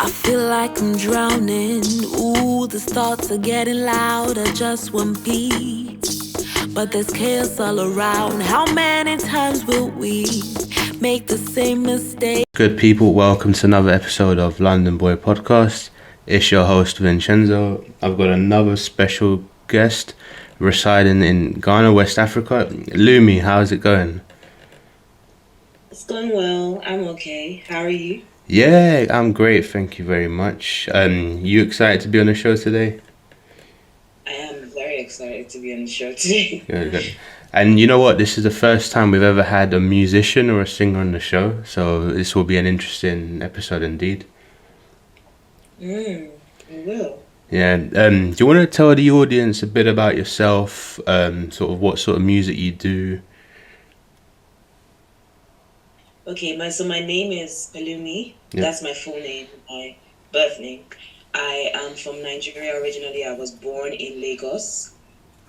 I feel like I'm drowning. Ooh, the thoughts are getting louder. Just one piece, but there's chaos all around. How many times will we make the same mistake? Good people, welcome to another episode of London Boy Podcast. It's your host Vincenzo. I've got another special guest residing in Ghana, West Africa. Lumi, how's it going? It's going well. I'm okay. How are you? Yeah, I'm great, thank you very much. You excited to be on the show today? I am very excited to be on the show today. Good. And you know what? This is the first time we've ever had a musician or a singer on the show, so this will be an interesting episode indeed. We will. Yeah. Do you want to tell the audience a bit about yourself? Sort of what sort of music you do? Okay, my name is Lumi. Yeah. That's my full name, my birth name. I am from Nigeria originally. I was born in Lagos,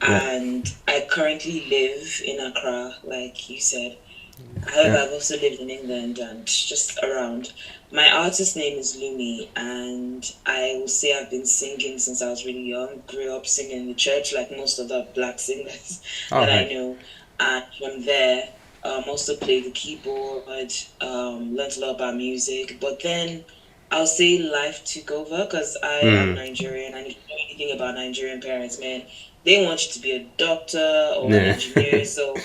and I currently live in Accra, like you said. However, I've also lived in England and just around. My artist name is Lumi, and I will say I've been singing since I was really young. Grew up singing in the church like most of the black singers that I know. And from there, also played the keyboard, learned a lot about music. But then I'll say life took over because I am Nigerian. And if you know anything about Nigerian parents, man, they want you to be a doctor or an engineer. So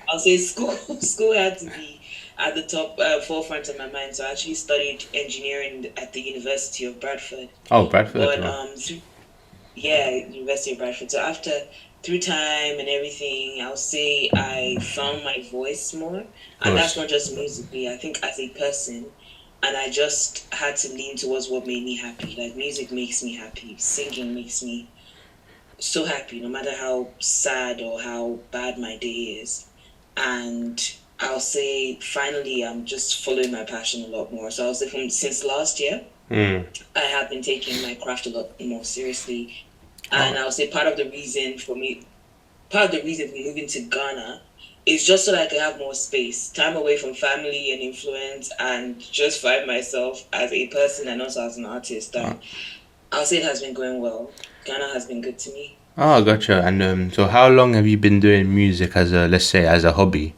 I'll say school had to be at the top forefront of my mind. So I actually studied engineering at the University of Bradford. Oh, Bradford. But University of Bradford. So through time and everything, I'll say I found my voice more. And that's not just musically, I think as a person. And I just had to lean towards what made me happy. Like music makes me happy. Singing makes me so happy, no matter how sad or how bad my day is. And I'll say finally I'm just following my passion a lot more. So I'll say since last year, I have been taking my craft a lot more seriously. And I'll say part of the reason for moving to Ghana is just so that I can have more space, time away from family and influence, and just find myself as a person and also as an artist. And I'll say it has been going well. Ghana has been good to me. Oh, gotcha. And so how long have you been doing music as a hobby?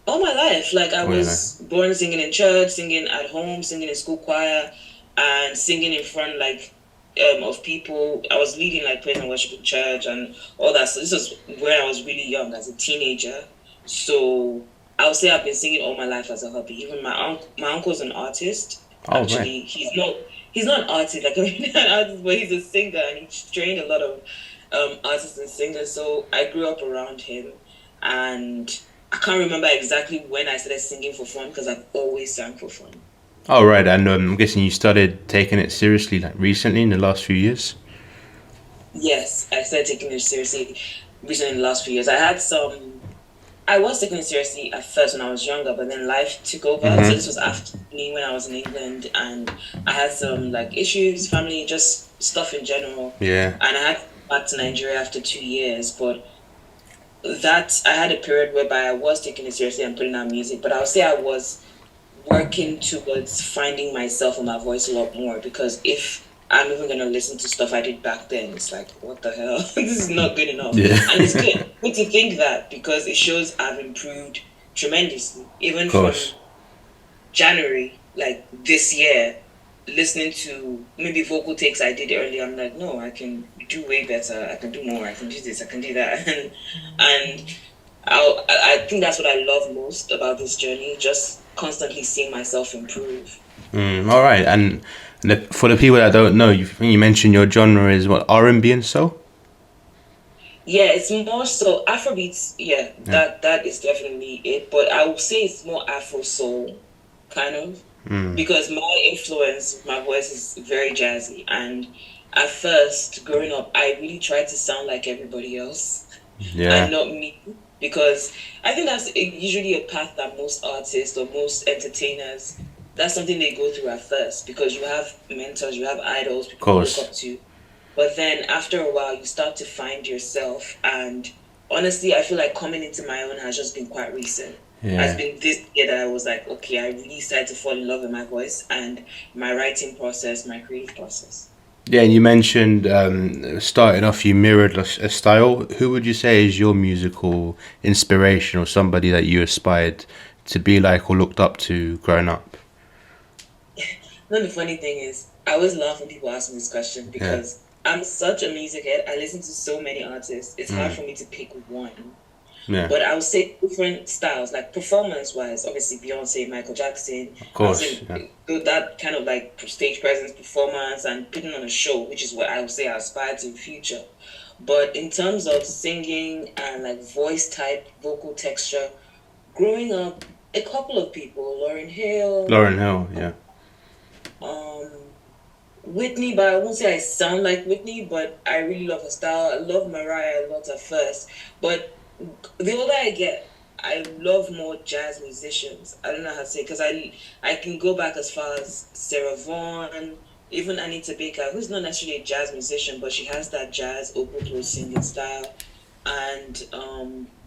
All my life. Like I was born singing in church, singing at home, singing in school choir, and singing in front of people. I was leading like praise and worship in church and all that. So this was when I was really young, as a teenager. So I would say I've been singing all my life as a hobby. Even my uncle's an artist. Actually, he's not an artist like an artist, but he's a singer and he's trained a lot of artists and singers. So I grew up around him, and I can't remember exactly when I started singing for fun because I've always sang for fun. Oh, right. And I'm guessing you started taking it seriously like recently in the last few years? Yes, I started taking it seriously recently in the last few years. I was taking it seriously at first when I was younger, but then life took over. So this was after me when I was in England, and I had some like issues, family, just stuff in general. Yeah. And I had to go back to Nigeria after 2 years, but I had a period whereby I was taking it seriously and putting out music, but I would say I was working towards finding myself and my voice a lot more, because if I'm even going to listen to stuff I did back then, it's like, what the hell? This is not good enough. Yeah. And it's good to think that, because it shows I've improved tremendously. Even from January, like this year, listening to maybe vocal takes I did earlier, I'm like, no, I can do way better. I can do more. I can do this. I can do that. And I think that's what I love most about this journey, just constantly seeing myself improve. All right. And for the people that don't know, you mentioned your genre is what, R&B and soul? Yeah, it's more so Afrobeats. Yeah, that is definitely it. But I would say it's more Afro soul, kind of, because my voice is very jazzy. And at first, growing up, I really tried to sound like everybody else, and not me. Because I think that's usually a path that most artists or most entertainers, that's something they go through at first, because you have mentors, you have idols, people you look up to. But then after a while, you start to find yourself. And honestly, I feel like coming into my own has just been quite recent. Has Yeah. been this year that I was like, okay, I really started to fall in love with my voice and my writing process, my creative process. Yeah, and you mentioned starting off, you mirrored a style. Who would you say is your musical inspiration or somebody that you aspired to be like or looked up to growing up? Then the funny thing is, I always laugh when people ask me this question Yeah. because I'm such a music head. I listen to so many artists. It's hard Mm. for me to pick one. Yeah. But I would say different styles, like performance wise, obviously Beyonce, Michael Jackson. Of I would course. say Yeah. that kind of like stage presence, performance, and putting on a show, which is what I would say I aspire to in the future. But in terms of singing and like voice type, vocal texture, growing up, a couple of people, Lauryn Hill, Lauren Hill. Yeah. um, Whitney, but I won't say I sound like Whitney, but I really love her style. I love Mariah a lot at first, but the older I get, I love more jazz musicians. I don't know how to say because I can go back as far as Sarah Vaughan, even Anita Baker, who's not necessarily a jazz musician, but she has that jazz open close singing style, and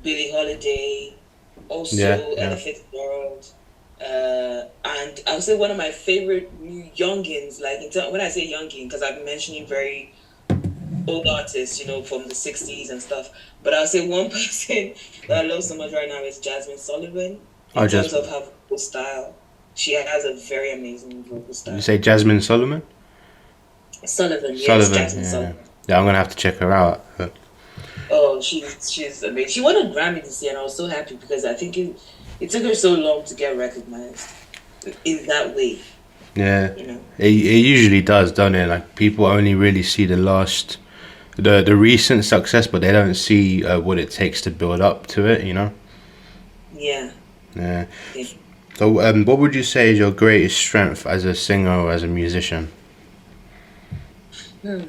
Billie Holiday, Yeah. also Ella Yeah. Fitzgerald. And I would say one of my favorite new youngins, like when I say youngin, because I've been mentioning very old artists, from the 60s and stuff. But I'll say one person that I love so much right now is Jasmine Sullivan Oh, in terms just of her vocal style. She has a very amazing vocal you style. say Jasmine Solomon? Sullivan, yes, Sullivan. Jasmine Yeah. Sullivan. Yeah. I'm gonna have to check her out. Oh, she's amazing. She won a Grammy this year, and I was so happy because I think it took her so long to get recognized in that way. Yeah. You know. It usually does, don't it? Like people only really see the recent success, but they don't see what it takes to build up to it. You know. Yeah. Yeah. Yeah. So, what would you say is your greatest strength as a singer or as a musician? Hmm.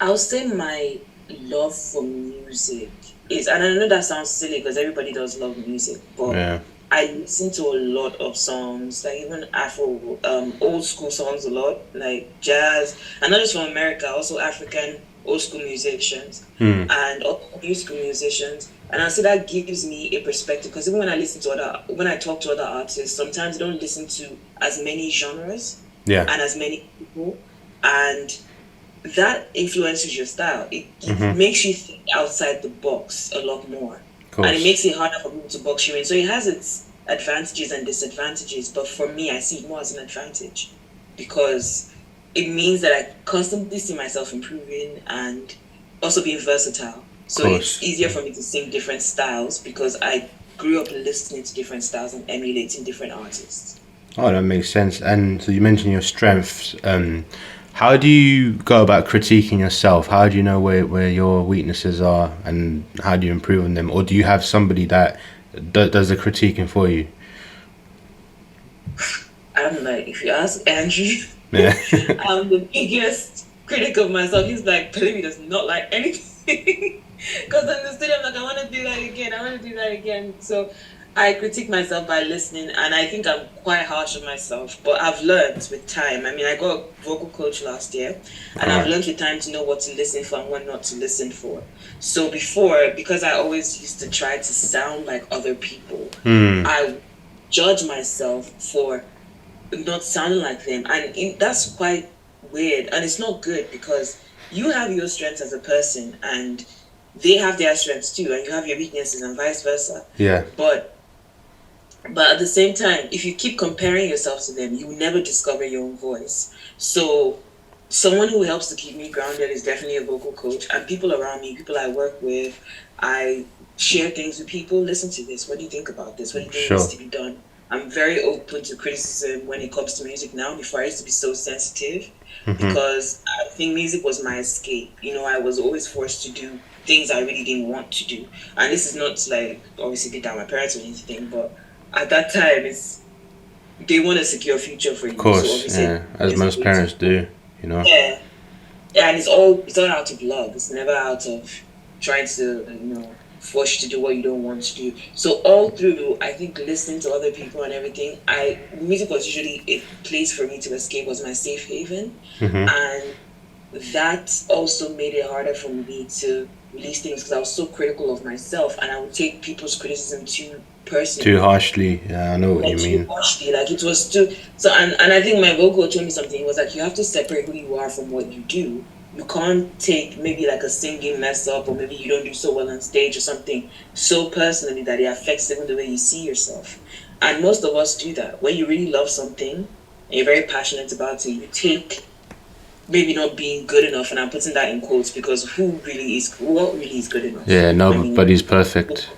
I'll say my love for music is, and I know that sounds silly because everybody does love music, but Yeah. I listen to a lot of songs, like even Afro, old school songs a lot, like jazz, and not just from America, also African old school musicians Hmm. and also new school musicians. And I say that gives me a perspective because even when I talk to other artists, sometimes I don't listen to as many genres Yeah. and as many people. And that influences your style. It Mhm. makes you think outside the box a lot more. Of And it course. makes it harder for people to box you in. So it has its advantages and disadvantages. But for me, I see it more as an advantage because it means that I constantly see myself improving and also being versatile. Of So it's course. easier for me to sing different styles because I grew up listening to different styles and emulating different artists. Oh, that makes sense. And so you mentioned your strengths. How do you go about critiquing yourself? How do you know where your weaknesses are, and how do you improve on them? Or do you have somebody that does the critiquing for you? I'm like, if you ask Andrew, Yeah. I'm the biggest critic of myself. He's like, Pelumi does not like anything. Because in the studio, I'm like, I want to do that again. I want to do that again. So I critique myself by listening, and I think I'm quite harsh on myself. But I've learned with time. I mean, I got a vocal coach last year, and All I've right. learned with time to know what to listen for and what not to listen for. So before, because I always used to try to sound like other people, Hmm. I judge myself for not sounding like them, and that's quite weird, and it's not good because you have your strengths as a person and they have their strengths too, and you have your weaknesses and vice versa. Yeah. But at the same time, if you keep comparing yourself to them, you will never discover your own voice. So someone who helps to keep me grounded is definitely a vocal coach, and people around me, people I work with, I share things with people. Listen to this. What do you think about this? What do you think needs Sure. to be done? I'm very open to criticism when it comes to music now. Before I used to be so sensitive Mhm. because I think music was my escape. I was always forced to do things I really didn't want to do. And this is not like obviously beat down my parents or anything, but at that time they want a secure future for Of you. So course. obviously Yeah. As it's a most way to parents do. You know. yeah. Yeah, and it's all out of love. It's never out of trying to, force you to do what you don't want to do. So all through, I think listening to other people and everything, music was usually a place for me to escape, was my safe haven, Mhm. and that also made it harder for me to release things because I was so critical of myself, and I would take people's criticism too Too personally. harshly. Yeah, I know what you Like too mean. harshly, like it was too. So, and I think my vocal told me something. It was like you have to separate who you are from what you do. You can't take maybe like a singing mess up, or maybe you don't do so well on stage or something so personally that it affects even the way you see yourself. And most of us do that. When you really love something and you're very passionate about it, you take maybe not being good enough, and I'm putting that in quotes because what really is good enough? Yeah, I mean, nobody's perfect.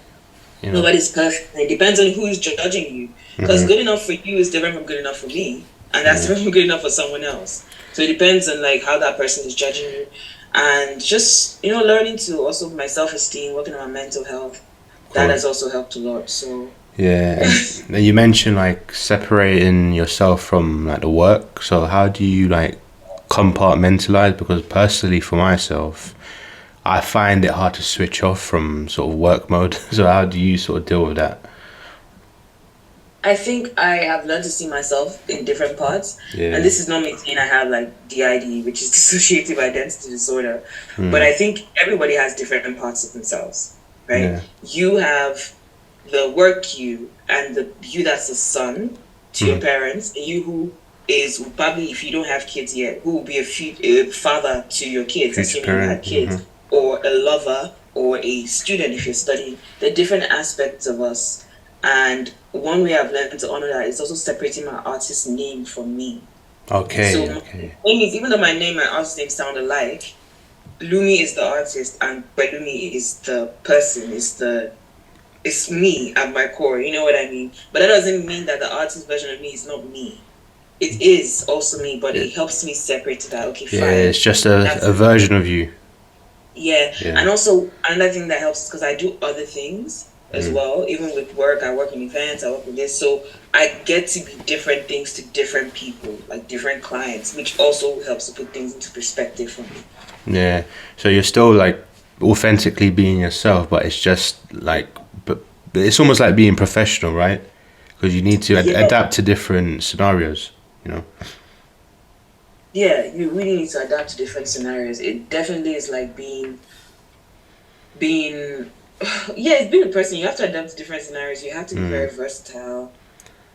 You know. nobody's perfect. It depends on who is judging you. Because Hmm. good enough for you is different from good enough for me, and that's Yeah, different from good enough for someone else. So it depends on like how that person is judging you, and just learning to also my self esteem, working on my mental health. of That has course. also helped a lot. So Yeah, and you mentioned like separating yourself from like the work. So how do you like compartmentalize? Because personally, for myself, I find it hard to switch off from sort of work mode. So how do you sort of deal with that? I think I have learned to see myself in different parts. And Yeah. this is not me saying I have like DID, which is dissociative identity disorder. But Mm. I think everybody has different parts of themselves, right? Yeah. You have the work you and the you that's a son to your Mm. parents, and you who is probably, if you don't have kids yet, who will be a father to your kids, Future assuming you had parent. Hmm. kids, or a lover, or a student if you're studying. The different aspects of us, and one way I've learned to honor that is also separating my artist name from me. So Okay. my Okay. name is, even though my name and artist name sound alike, Lumi is the artist and Lumi is the person, it's me at my core, you know what I mean? But that doesn't mean that the artist version of me is not me. It is also me, but Yeah. it helps me separate that, okay, Yeah. It's fine. just That's a version of you. Yeah, Yeah. and also another thing that helps is because I do other things as Mm. well. Even with work, I work in events, I work with this, so I get to be different things to different people, like different clients, which also helps to put things into perspective for me. Yeah. So you're still like authentically being yourself, but it's just like, but it's almost like being professional, right? Because you need to Yeah, adapt to different scenarios. You know. yeah, you really need to adapt to different scenarios. It definitely is like being, yeah, it's being a person. You have to adapt to different scenarios. You have to be Mm. very versatile.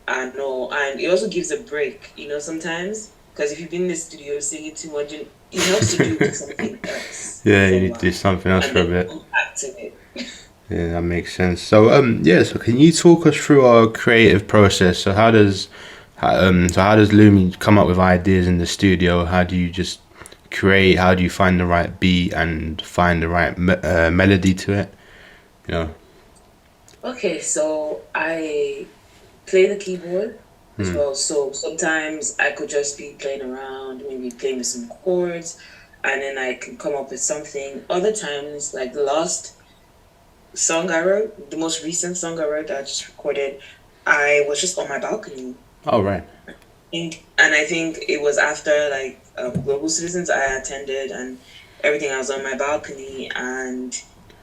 I know, and it also gives a break, sometimes because if you've been in the studio singing too much, it helps to do something else Yeah, for a you need to do while, something else and for a then bit. come back to it. Yeah, that makes sense. So yeah, so can you talk us through our creative process? So how does Lumi come up with ideas in the studio? How do you just create? How do you find the right beat and find the right melody to it? You know. Okay, so I play the keyboard as Hmm. well. So sometimes I could just be playing around, maybe playing with some chords, and then I can come up with something. Other times, like the last song I wrote, the most recent song I wrote that I just recorded, I was just on my balcony. Oh right. And I think it was after like Global Citizens I attended and everything. I was on my balcony and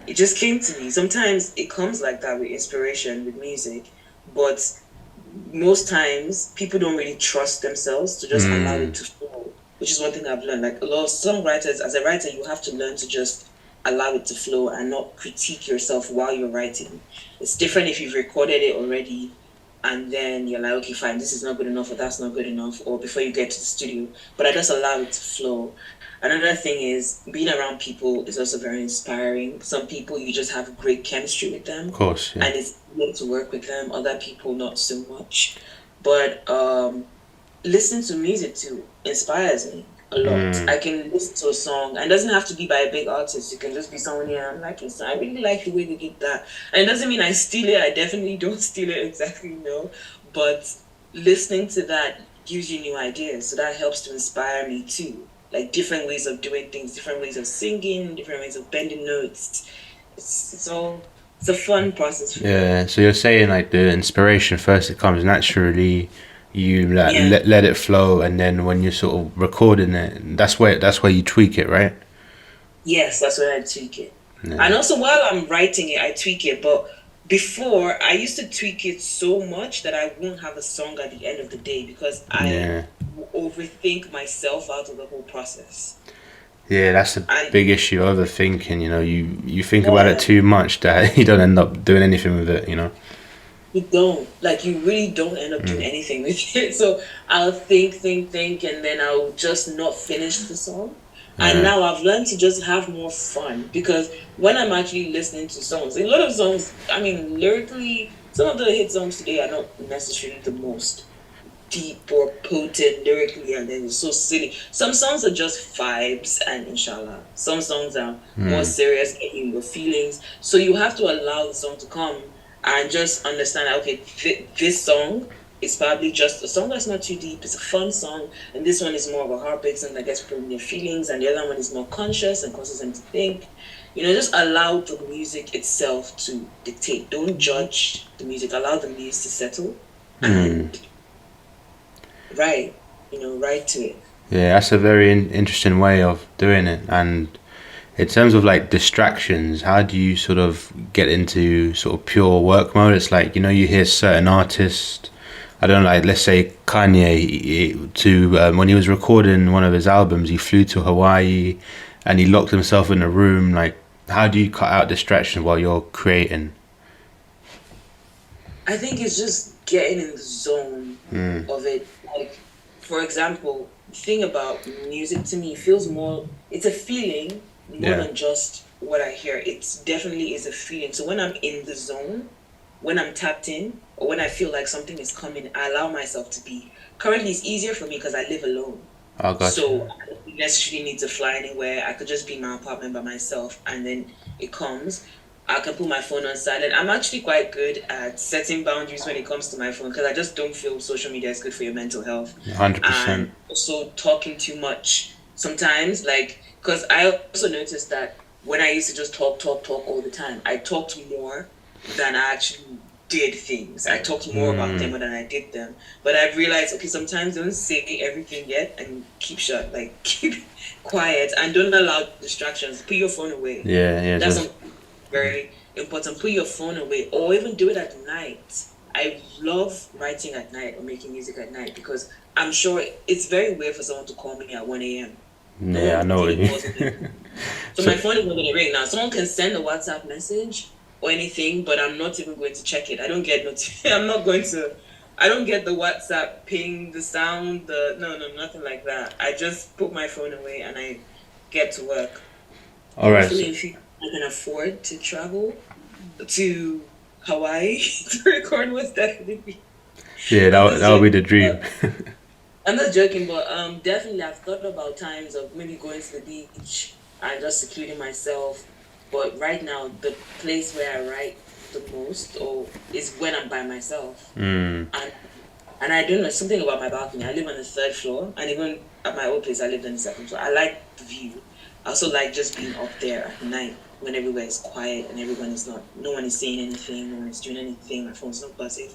it just came to me. Sometimes it comes like that with inspiration, with music, but most times people don't really trust themselves to just allow Hmm. it to flow, which is one thing I've learned. Like a lot of songwriters, as a writer, you have to learn to just allow it to flow and not critique yourself while you're writing. It's different if you've recorded it already and then you're like, okay, fine, this is not good enough or that's not good enough, or before you get to the studio. But I just allow it to flow. Another thing is being around people is also very inspiring. Some people you just have great chemistry with Of them course. Yeah. and it's good to work with them. Other people not so much. But listening to music too inspires me a lot. Hmm. I can listen to a song, and it doesn't have to be by a big artist. It can just be someone here. I'm like, listen, I really like the way they did that, and it doesn't mean I steal it. I definitely don't steal it exactly, no. But listening to that gives you new ideas, so that helps to inspire me too. Like different ways of doing things, different ways of singing, different ways of bending notes. It's a fun process for me. Yeah. So you're saying like the inspiration first it comes naturally. You Yeah. let it flow, and then when you're sort of recording it, that's where you tweak it, right? Yes, that's when I tweak it. And Yeah. also while I'm writing it, I tweak it. But before, I used to tweak it so much that I won't have a song at the end of the day because I Yeah. overthink myself out of the whole process. Yeah, that's a And big issue. Overthinking. You think about it yeah, too much that you don't end up doing anything with it. you don't. Like, you really don't end up doing Mm. anything with it. So I'll think, and then I'll just not finish the song. And Yeah. now I've learned to just have more fun because when I'm actually listening to songs, a lot of songs, I mean, lyrically, some of the hit songs today are not necessarily the most deep or potent lyrically, and then it's so silly. Some songs are just vibes and inshallah. Some songs are more Mm. serious, getting your feelings. So you have to allow the song to come and just understand that, okay, this song is probably just a song that's not too deep. It's a fun song, and this one is more of a heartbreak song that gets people in their feelings, and the other one is more conscious and causes them to think. Just allow the music itself to dictate. Don't judge the music. Allow the music to settle, Mm. and right, right to it. Yeah, that's a very interesting way of doing it. And in terms of like distractions, how do you sort of get into sort of pure work mode? It's like, you hear certain artists, I don't know, like let's say Kanye, when he was recording one of his albums, he flew to Hawaii and he locked himself in a room. Like, how do you cut out distractions while you're creating? I think it's just getting in the zone Mm. of it. Like, for example, the thing about music to me feels more, it's a feeling more Yeah. than just what I hear. It definitely is a feeling. So when I'm in the zone, when I'm tapped in, or when I feel like something is coming, I allow myself to be. Currently, it's easier for me because I live alone. I got So you. I don't necessarily need to fly anywhere. I could just be in my apartment by myself, and then it comes. I can put my phone on silent. I'm actually quite good at setting boundaries when it comes to my phone because I just don't feel social media is good for your mental health. And 100%. also talking too much sometimes, like, because I also noticed that when I used to just talk all the time, I talked more than I actually did things. I talked more about them Mm. than I did them. But I've realized, okay, sometimes don't say everything yet and keep shut, like keep quiet and don't allow distractions. Put your phone away. Yeah, yeah. That's Just something very important. Put your phone away or even do it at night. I love writing at night or making music at night because I'm sure it's very weird for someone to call me at 1 a.m. No yeah, I one know what really you calls me. mean. So So my phone is not going to ring now. Someone can send a WhatsApp message or anything, but I'm not even going to check it. I don't get I'm not going to. I don't get the WhatsApp ping, the sound, no, nothing like that. I just put my phone away and I get to work. all right. Hopefully, if I can afford to travel to Hawaii to record, was definitely. Yeah, I'm that just that would be the joking, dream. but I'm not joking, but definitely I've thought about times of maybe going to the beach and just secluding myself. But right now, the place where I write the most or is when I'm by myself. Mm. And and I don't know something about my balcony. I live on the third floor, and even at my old place, I lived on the second floor. I like the view. I also like just being up there at night when everywhere is quiet and no one is saying anything, no one is doing anything. My phone's not buzzing,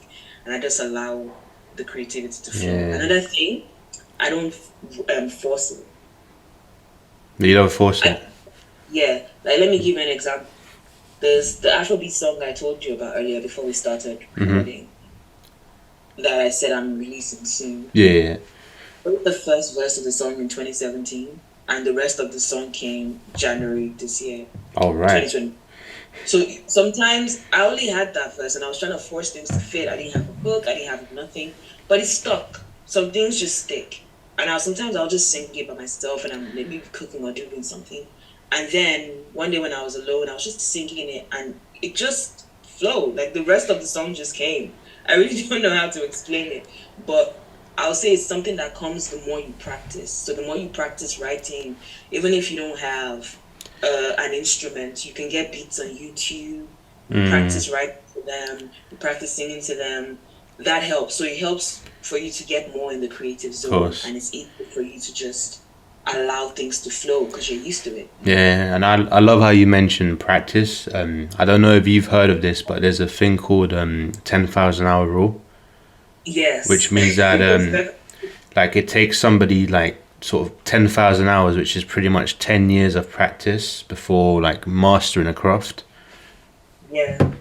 and I just allow the creativity to flow. Yeah. Another thing, I don't force it. You don't force it. Yeah, like let me give you an example. There's the Afrobeat song I told you about earlier before we started Mm-hmm. recording that I said I'm releasing soon. Yeah, yeah. I wrote the first verse of the song in 2017, and the rest of the song came January this year, All right. 2020. So sometimes I only had that verse, and I was trying to force things to fit. I didn't have a hook, I didn't have nothing, but it stuck. Some things just stick, and sometimes I'll just sing it by myself, and I'm maybe cooking or doing something, and then one day when I was alone, I was just singing it, and it just flowed. Like the rest of the song just came. I really don't know how to explain it, but I'll say it's something that comes the more you practice. So the more you practice writing, even if you don't have an instrument, you can get beats on YouTube. You Mm. practice writing to them. You practice singing to them. That helps. So it helps for you to get more in the creative Of zone, course. and it's easy for you to just allow things to flow because you're used to it. Yeah, and I love how you mentioned practice. I don't know if you've heard of this, but there's a thing called 10,000 hour rule, which Yes. means that like it takes somebody like sort of 10,000 hours, which is pretty much 10 years of practice before like mastering a craft. Yeah.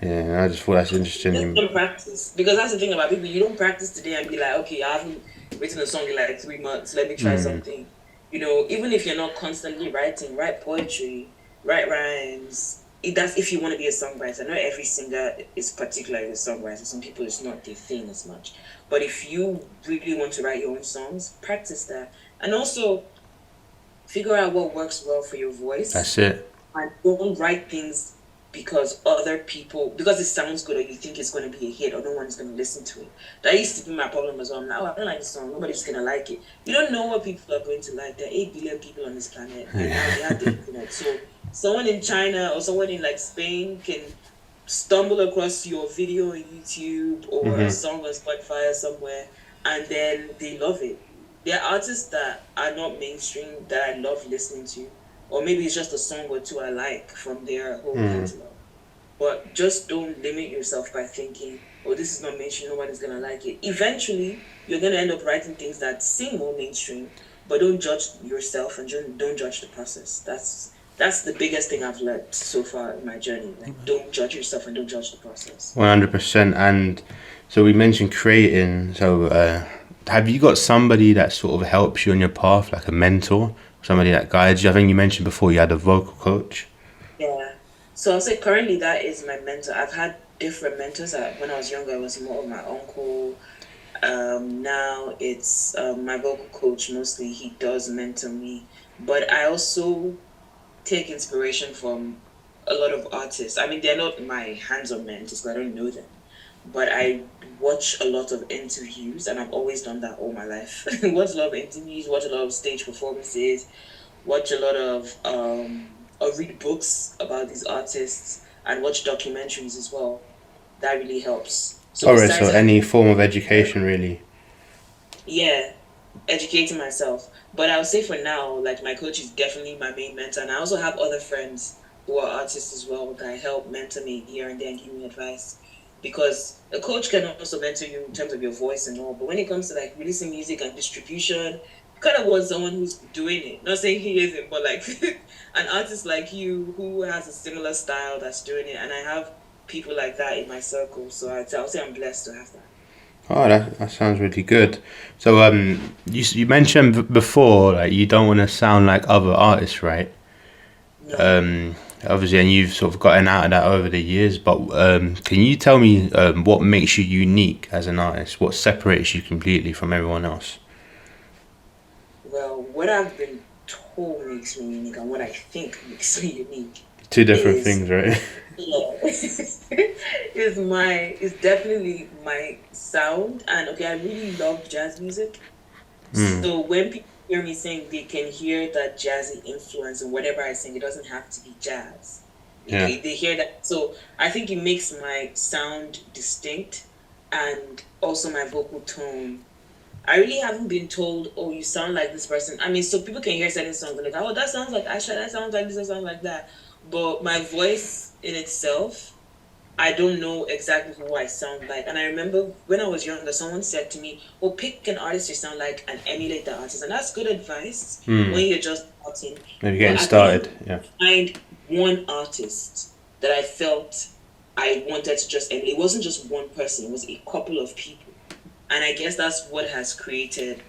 Yeah, I just thought that's interesting. Don't practice because that's the thing about people. You don't practice today and be like, okay, I haven't written a song in like 3 months. Let me try Mm. something. Even if you're not constantly writing, write poetry, write rhymes. That's if you want to be a songwriter. Not every singer is particularly a songwriter. Some people it's not their thing as much. But if you really want to write your own songs, practice that. And also figure out what works well for your voice. That's it. And don't write things because because it sounds good or you think it's going to be a hit or no one's going to listen to it. That used to be my problem as well. Now I don't like the song, nobody's going to like it. You don't know what people are going to like. There are 8 billion people on this planet and now they have the internet. So someone in China or someone in like Spain can stumble across your video on YouTube or a song on Spotify or somewhere and then they love it. There are artists that are not mainstream that I love listening to, or maybe it's just a song or two I like from their whole catalog. But just don't limit yourself by thinking, oh, this is not mainstream, nobody's gonna like it. Eventually, you're gonna end up writing things that seem more mainstream, but don't judge yourself and don't judge the process. That's the biggest thing I've learned so far in my journey. Like, don't judge yourself and don't judge the process. 100%. And so we mentioned creating. So have you got somebody that sort of helps you on your path, like a mentor, somebody that guides you? I think you mentioned before you had a vocal coach. Yeah. So I'll say currently that is my mentor. I've had different mentors. When I was younger, it was more of my uncle. Now it's my vocal coach mostly. He does mentor me. But I also take inspiration from a lot of artists. I mean, they're not my hands-on mentors, but I don't know them. But I watch a lot of interviews, and I've always done that all my life. Watch a lot of interviews, watch a lot of stage performances, watch a lot of or read books about these artists, and watch documentaries as well. That really helps. So Alright, so any form of education, really. Yeah, educating myself. But I would say for now, like my coach is definitely my main mentor, and I also have other friends who are artists as well that help mentor me here and there and give me advice. Because a coach can also mentor you in terms of your voice and all, but when it comes to like releasing music and distribution, you kind of want someone who's doing it. Not saying he isn't, but like an artist like you who has a similar style that's doing it, and I have people like that in my circle. So I'll say I'm blessed to have that. Oh, that sounds really good. So you mentioned before like you don't want to sound like other artists, right? No. Obviously, and you've sort of gotten out of that over the years. But can you tell me what makes you unique as an artist? What separates you completely from everyone else? Well, what I've been told makes me unique and what I think makes me unique Two different is things, right? is definitely my sound. And okay, I really love jazz music. So when people hear me sing, they can hear that jazzy influence in whatever I sing. It doesn't have to be jazz. Yeah. They hear that. So I think it makes my sound distinct and also my vocal tone. I really haven't been told, oh, you sound like this person. I mean, so people can hear certain songs and like, oh, that sounds like Asha, that sounds like this, that sounds like that. But my voice in itself, I don't know exactly who I sound like. And I remember when I was younger, someone said to me, well, pick an artist you sound like and emulate the artist. And that's good advice when you're just starting. Maybe getting started, yeah. Find one artist that I felt I wanted to just emulate. It wasn't just one person, it was a couple of people. And I guess that's what has created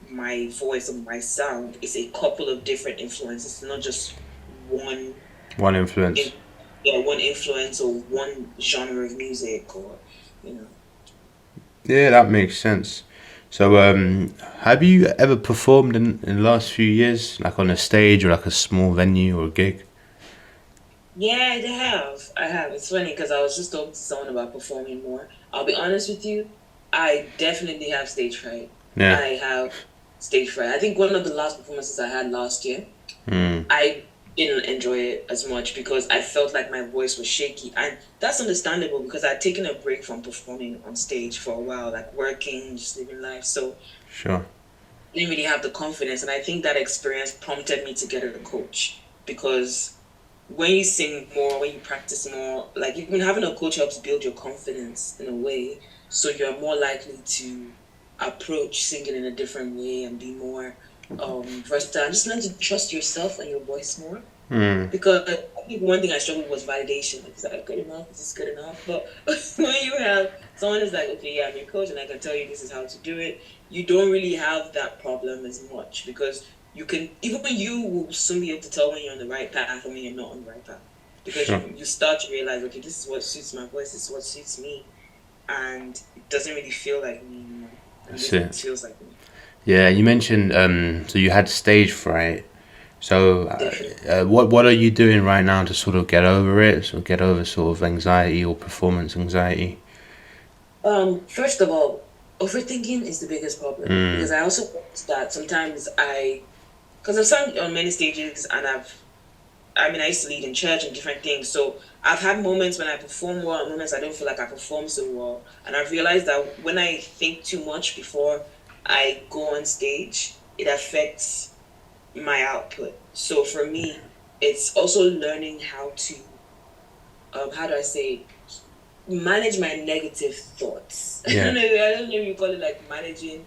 my voice and my sound. It's a couple of different influences, not just one influence. One influence or one genre of music or. Yeah, that makes sense. So have you ever performed in the last few years, like on a stage or like a small venue or a gig? Yeah, I have. It's funny because I was just talking to someone about performing more. I'll be honest with you, I definitely have stage fright. Yeah. I have stage fright. I think one of the last performances I had last year, I didn't enjoy it as much because I felt like my voice was shaky. And that's understandable because I'd taken a break from performing on stage for a while, like working, just living life. So Sure. I didn't really have the confidence. And I think that experience prompted me to get a coach because when you sing more, when you practice more, like even having a coach helps build your confidence in a way. So you're more likely to approach singing in a different way and be more versatile. Just learn to trust yourself and your voice more. Because I think one thing I struggled with was validation. Like, is that good enough? Is this good enough? But when you have someone who's like, okay, yeah, I'm your coach and I can tell you this is how to do it, you don't really have that problem as much because you can, even you will soon be able to tell when you're on the right path and when you're not on the right path. Because Sure. you start to realize, okay, this is what suits my voice, this is what suits me. And it doesn't really feel like me anymore. That's It it. feels like me. Yeah, you mentioned so you had stage fright. So Definitely. what are you doing right now to sort of get over it, so get over sort of anxiety or performance anxiety? First of all, overthinking is the biggest problem because Mm. I also noticed that sometimes because I've sung on many stages and I used to lead in church and different things. So I've had moments when I perform well and moments I don't feel like I perform so well. And I've realized that when I think too much before I go on stage, it affects my output. So for me, it's also learning how to, how do I say, manage my negative thoughts. Yeah. I don't know if you call it like managing,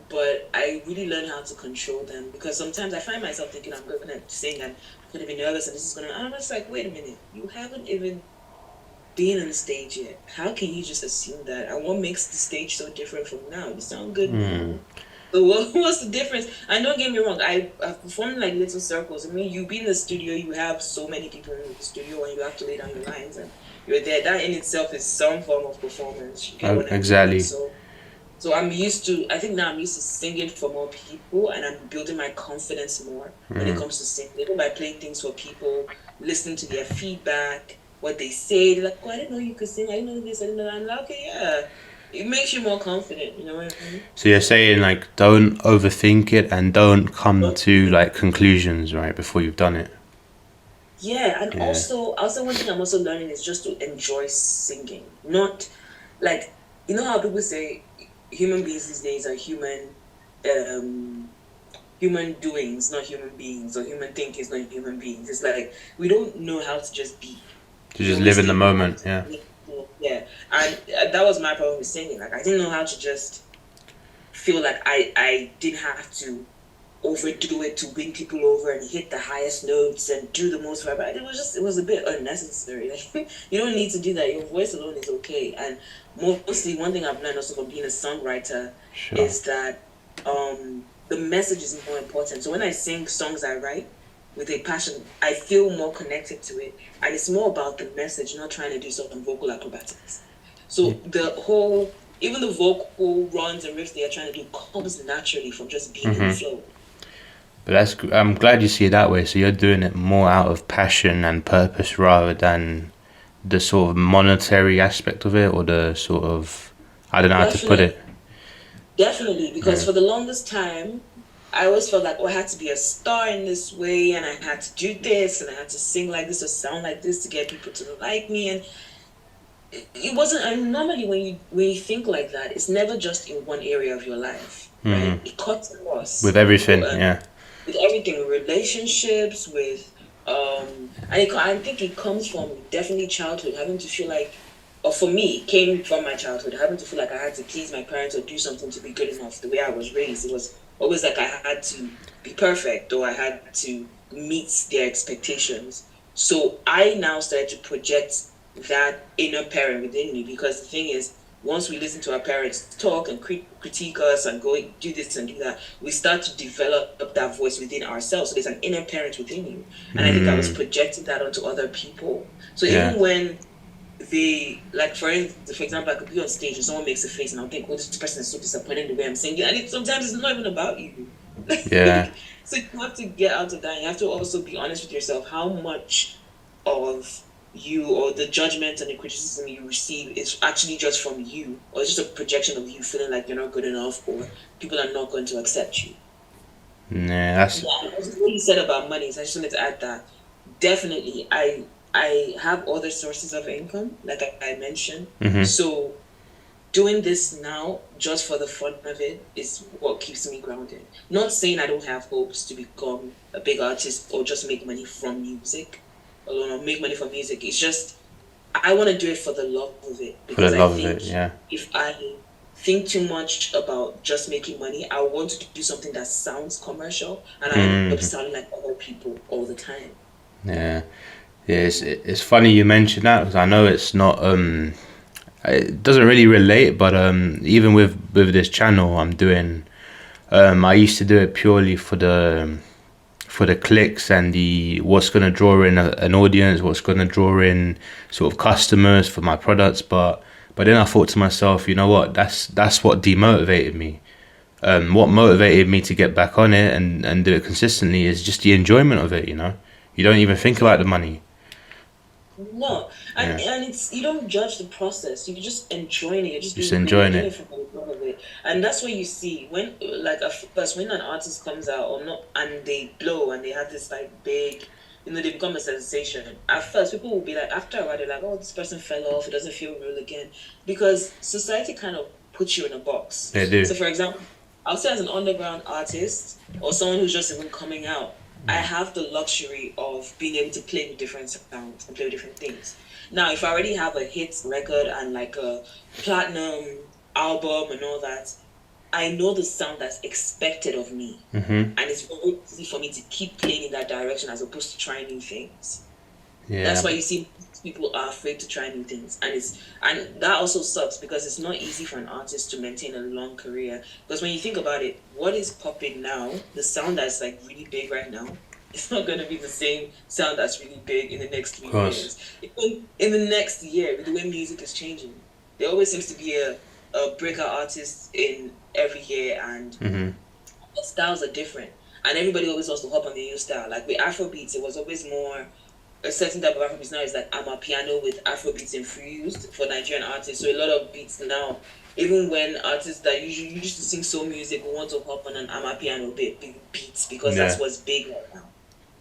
but I really learn how to control them because sometimes I find myself thinking I'm going to sing and I'm going to be nervous and this is going to, and I'm just like, wait a minute, you haven't even been on the stage yet. How can you just assume that? And what makes the stage so different from now? You sound good Mm. now. So what's the difference? And don't get me wrong, I've performed like little circles. I mean, you be in the studio, you have so many people in the studio, and you have to lay down your lines, and you're there. That in itself is some form of performance. You get what I mean? Exactly. So I'm used to. I think now I'm used to singing for more people, and I'm building my confidence more when it Mm. comes to singing. Even by playing things for people, listening to their feedback, what they say. They're like, "Oh, I didn't know you could sing. I didn't know this. I didn't know that." I'm like, "Okay, yeah." It makes you more confident. You know what I mean? So you're saying like don't overthink it and don't come But to like conclusions right before you've done it. yeah, and Yeah. also one thing I'm also learning is just to enjoy singing. Not like you know how people say human beings these days are um human doings, not human beings, or human thinkings, not human beings. It's like we don't know how to just be. To We just always live in the think we have moment. to Yeah. yeah. And that was my problem with singing. Like I didn't know how to just feel like I didn't have to overdo it to win people over and hit the highest notes and do the most vibrant. It was a bit unnecessary. Like, you don't need to do that. Your voice alone is okay. And mostly one thing I've learned also from being a songwriter Sure. is that the message is more important. So when I sing songs I write with a passion, I feel more connected to it. And it's more about the message, not trying to do some vocal acrobatics. So the whole even the vocal runs and riffs they are trying to do comes naturally from just being in the Mhm. flow. But I'm glad you see it that way. So you're doing it more out of passion and purpose rather than the sort of monetary aspect of it or the sort of I don't know how to put Definitely, it. definitely, because Yeah. for the longest time, I always felt like, oh, I had to be a star in this way, and I had to do this, and I had to sing like this or sound like this to get people to like me. And it wasn't. And normally, when you think like that, it's never just in one area of your life, right? Mm. It cuts With across everything. Yeah. with everything, with relationships, with I think it comes from definitely childhood, having to feel like, or for me, it came from my childhood, having to feel like I had to please my parents or do something to be good enough. The way I was raised, it was always like I had to be perfect or I had to meet their expectations. So I now started to project that inner parent within me because the thing is, once we listen to our parents talk and critique us and go do this and do that, we start to develop that voice within ourselves. So there's an inner parent within you. And I think I was Mm. projecting that onto other people. So Yeah. even when like for example, I could be on stage and someone makes a face and I'll think, oh, this person is so disappointed in the way I'm singing. And sometimes it's not even about you. Yeah. So you have to get out of that. You have to also be honest with yourself. How much of you or the judgment and the criticism you receive is actually just from you, or it's just a projection of you feeling like you're not good enough or people are not going to accept you. Yeah. That's. Yeah, what you said about money, so I just wanted to add that definitely I have other sources of income, like I mentioned. Mhm. So doing this now just for the fun of it is what keeps me grounded. Not saying I don't have hopes to become a big artist or just make money from music alone or make money from music. It's just I want to do it for the love of it For the because I love of think it. Yeah. if I think too much about just making money, I want to do something that sounds commercial and I end up Mm. sounding like other people all the time. Yeah. Yeah. It's funny you mentioned that because I know it's not it doesn't really relate, but even with this channel, I'm doing I used to do it purely for the clicks and the what's going to draw in an audience, what's going to draw in sort of customers for my products. But then I thought to myself, you know what? That's what demotivated me. What motivated me to get back on it and do it consistently is just the enjoyment of it. You know, you don't even think about the money. No, and it's you don't judge the process. You're just enjoying it. You're just Just being really enjoying doing it. it for the fun of it, and that's what you see when like first when an artist comes out or not and they blow and they have this like big, they become a sensation. At first, people will be like after a while they're like, oh, this person fell off. It doesn't feel real again because society kind of puts you in a box. They do. So, for example, I'll say as an underground artist or someone who's just even coming out, I have the luxury of being able to play with different sounds and play with different things. Now, if I already have a hit record and like a platinum album and all that, I know the sound that's expected of me. And it's very easy for me to keep playing in that direction as opposed to trying new things. Yeah. That's why you see people are afraid to try new things, and that also sucks because it's not easy for an artist to maintain a long career. Because when you think about it, what is popping now, the sound that's like really big right now, it's not going to be the same sound that's really big in the next 3 years. In the next year, with the way music is changing, there always seems to be a breakout artist in every year, and the styles are different, and everybody always wants to hop on the new style. Like with Afrobeats, it was always more a certain type of Afrobeats. Now is like amapiano with Afrobeats infused for Nigerian artists. So a lot of beats now, even when artists that usually used to sing soul music will want to hop on an amapiano beats because that's what's big right now.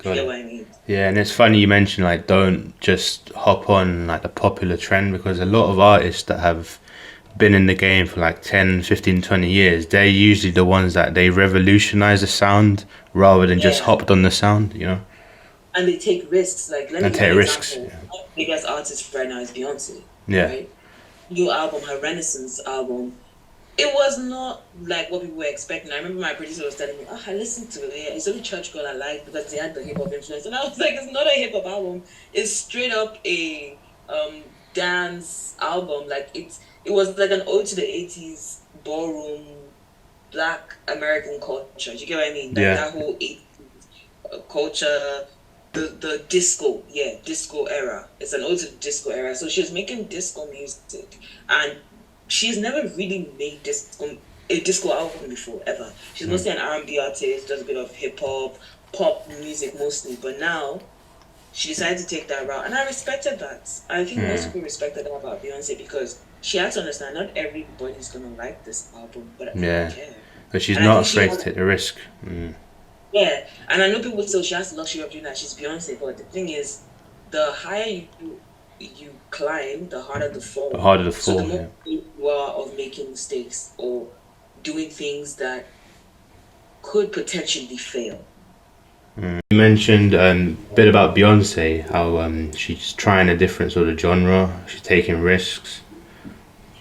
You get what I mean? Yeah, and it's funny you mentioned like don't just hop on like the popular trend, because a lot of artists that have been in the game for like 10, 15, 20 years, they're usually the ones that they revolutionize the sound rather than just hopped on the sound, you know? And they take risks. Like, let me give you an example. My biggest artist right now is Beyonce. Yeah. Right? New album, her Renaissance album. It was not like what people were expecting. I remember my producer was telling me, "Oh, I listened to it. It's only Church Girl I like because they had the hip hop influence." And I was like, "It's not a hip hop album. It's straight up a dance album. Like it was like an ode to the 80s ballroom, Black American culture. Do you get what I mean? Like that whole 80s culture." The disco era. It's an ode to the disco era. So she was making disco music, and she's never really made a disco album before ever. She's mostly an R&B artist, does a bit of hip hop, pop music mostly. But now she decided to take that route, and I respected that. I think most people respected that about Beyonce because she had to understand not everybody's gonna like this album, but I don't care. But she's not afraid to take the risk. Yeah, and I know people say she has the luxury of doing that. She's Beyonce, but the thing is, the higher you climb, the harder the fall. The harder the fall. So the more you are of making mistakes or doing things that could potentially fail. You mentioned a bit about Beyonce, how she's trying a different sort of genre. She's taking risks.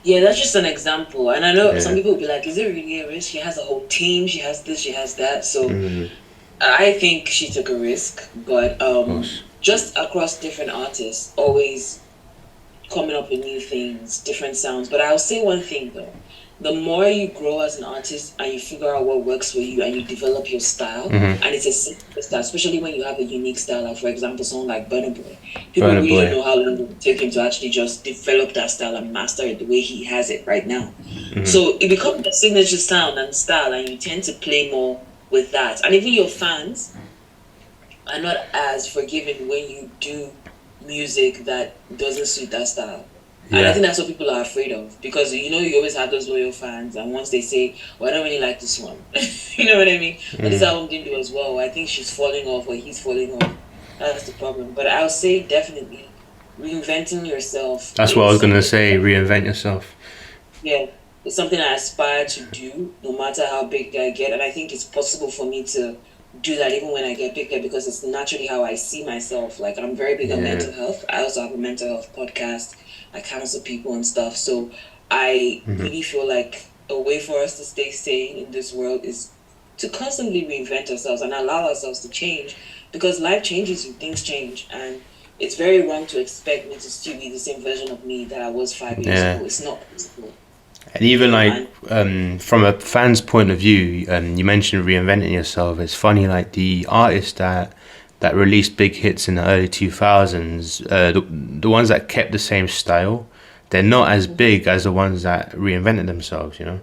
Yeah, that's just an example. And I know some people will be like, is it really a risk? She has a whole team, she has this, she has that. So I think she took a risk, but just across different artists, always coming up with new things, different sounds. But I'll say one thing though. The more you grow as an artist and you figure out what works for you and you develop your style, and it's a simple style, especially when you have a unique style, like for example, someone like Burna Boy. People really don't know how long it will take him to actually just develop that style and master it the way he has it right now. So it becomes a signature sound and style, and you tend to play more with that. And even your fans are not as forgiving when you do music that doesn't suit that style. And I think that's what people are afraid of, because you always have those loyal fans, and once they say, well, I don't really like this one, you know what I mean? But this album didn't do as well. I think she's falling off or he's falling off. That's the problem. But I'll say definitely reinventing yourself. That's what I was going to say, reinvent yourself. Yeah, it's something I aspire to do no matter how big I get, and I think it's possible for me to do that even when I get bigger, because it's naturally how I see myself. Like, I'm very big on mental health. I also have a mental health podcast. I counsel people and stuff. So I really feel like a way for us to stay sane in this world is to constantly reinvent ourselves and allow ourselves to change, because life changes you, things change, and it's very wrong to expect me to still be the same version of me that I was 5 years ago. It's not possible. And even you know, like and from a fan's point of view, you mentioned reinventing yourself. It's funny, like the artists that released big hits in the early 2000s, the ones that kept the same style, they're not as big as the ones that reinvented themselves. You know?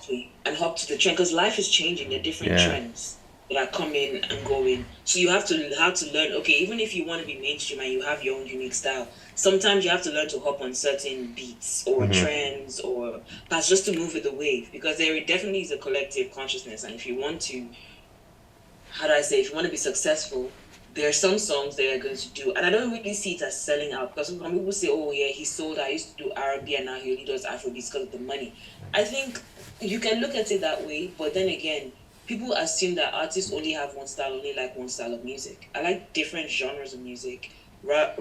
exactly, and hop to the trend because life is changing. There are different Yeah. trends that are coming and going. So you have to learn. Okay, even if you want to be mainstream and you have your own unique style, sometimes you have to learn to hop on certain beats or trends or pass just to move with the wave because there definitely is a collective consciousness. And if you want to, how do I say, if you want to be successful, there are some songs they are going to do, and I don't really see it as selling out because some people say, "Oh yeah, he sold. I used to do R&B, and now he only does Afrobeats because of the money." I think you can look at it that way, but then again, people assume that artists only have one style, only like one style of music. I like different genres of music, rock,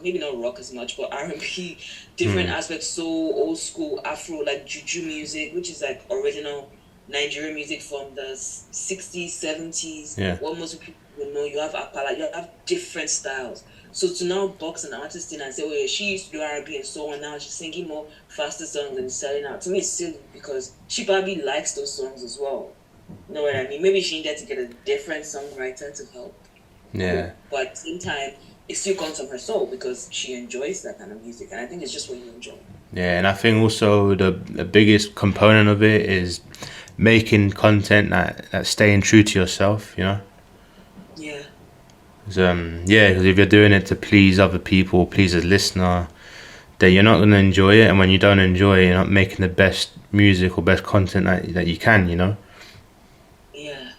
maybe not rock as much, but R&B, different aspects, soul, old school, Afro, like juju music, which is like original Nigerian music from the 60s, 70s. Yeah. What most people will know, you have Apala, you have different styles. So to now box an artist in and say, oh yeah, she used to do R&B and so on, now she's singing more faster songs and selling out. To me, it's silly because she probably likes those songs as well. You know what I mean? Maybe she needed to get a different songwriter to help. Yeah. But at the same time, it still comes from her soul because she enjoys that kind of music. And I think it's just what you enjoy. Yeah, and I think also the biggest component of it is making content that's staying true to yourself, you know? Yeah. 'Cause, yeah, because if you're doing it to please other people, please a listener, then you're not going to enjoy it. And when you don't enjoy it, you're not making the best music or best content that you can, you know? Yeah.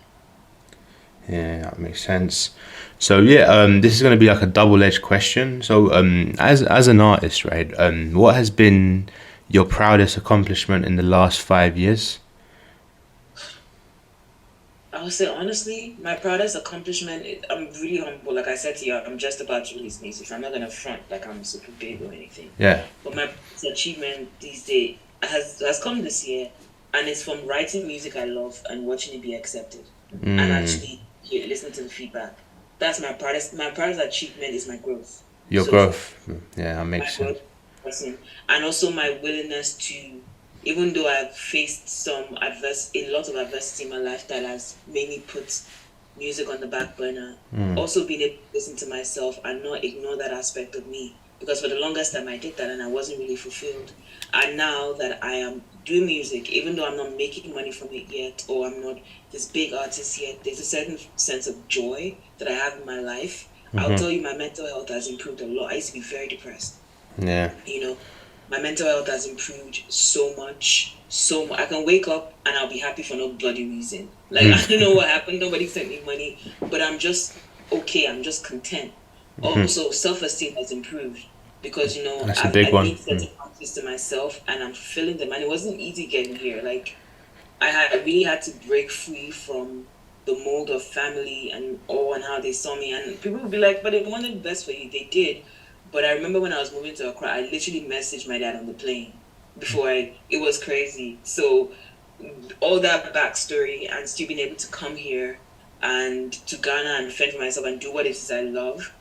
Yeah, that makes sense. So yeah, this is going to be like a double-edged question. So as an artist, right, what has been your proudest accomplishment in the last 5 years? I would say honestly, my proudest accomplishment. I'm really humble. Like I said to you, I'm just about to release music. So I'm not gonna front like I'm super big or anything. Yeah. But my achievement these days has come this year, and it's from writing music I love and watching it be accepted, and actually listening to the feedback. That's my proudest. My proudest achievement is my growth. Your So far. growth. Yeah, that My makes sense. growth person, and also my willingness to, even though I've faced a lot of adversity in my life that has made me put music on the back burner, also being able to listen to myself and not ignore that aspect of me. Because for the longest time I did that and I wasn't really fulfilled. And now that I am doing music, even though I'm not making money from it yet, or I'm not this big artist yet, there's a certain sense of joy that I have in my life. I'll tell you, my mental health has improved a lot. I used to be very depressed. Yeah. You know, my mental health has improved so much. I can wake up and I'll be happy for no bloody reason. Like, I don't know what happened. Nobody sent me money, but I'm just okay. I'm just content. Also, self-esteem has improved because, That's a big I one. made certain promises to myself and I'm fulfilling them. And it wasn't easy getting here. Like, I really had to break free from the mold of family and how they saw me. And people would be like, but they wanted the best for you. They did. But I remember when I was moving to Accra, I literally messaged my dad on the plane it was crazy. So all that backstory and still being able to come here and to Ghana and fend for myself and do what it is I love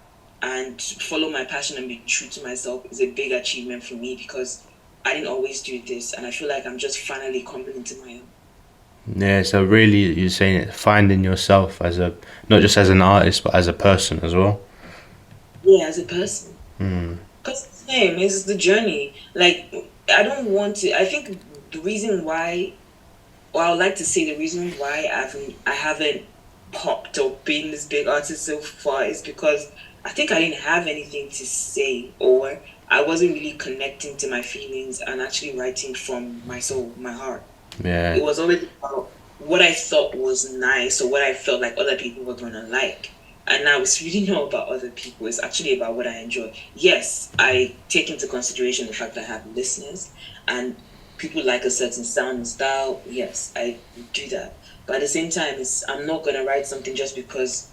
and follow my passion and be true to myself is a big achievement for me because I didn't always do this. And I feel like I'm just finally coming into my own. Yeah, so really you're saying it, finding yourself not just as an artist, but as a person as well. Yeah, as a person. Because it's the same, it's the journey. Like, I don't want to, I think the reason why, or I would like to say the reason why I haven't popped or been this big artist so far is because I think I didn't have anything to say or I wasn't really connecting to my feelings and actually writing from my soul, my heart. Yeah. It was always about what I thought was nice or what I felt like other people were going to like. And now it's really not about other people. It's actually about what I enjoy. Yes, I take into consideration the fact that I have listeners and people like a certain sound and style. Yes, I do that. But at the same time, I'm not going to write something just because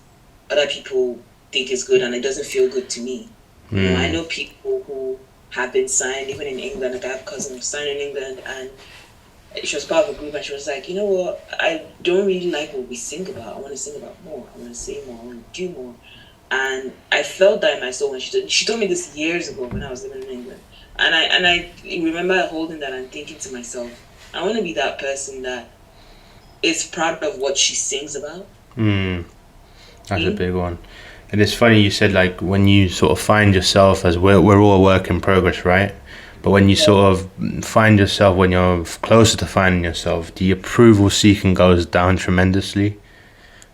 other people think it's good and it doesn't feel good to me. I know people who have been signed, even in England. Like I have a cousin who's signed in England and she was part of a group and she was like, you know what, I don't really like what we sing about. I want to sing about more. I want to say more. I want to do more. And I felt that in my soul when she told me this years ago when I was living in England. And I remember holding that and thinking to myself, I want to be that person that is proud of what she sings about. That's a big one. And it's funny you said like when you sort of find yourself, as we're all a work in progress, right? But when you sort of find yourself, when you're closer to finding yourself, the approval seeking goes down tremendously.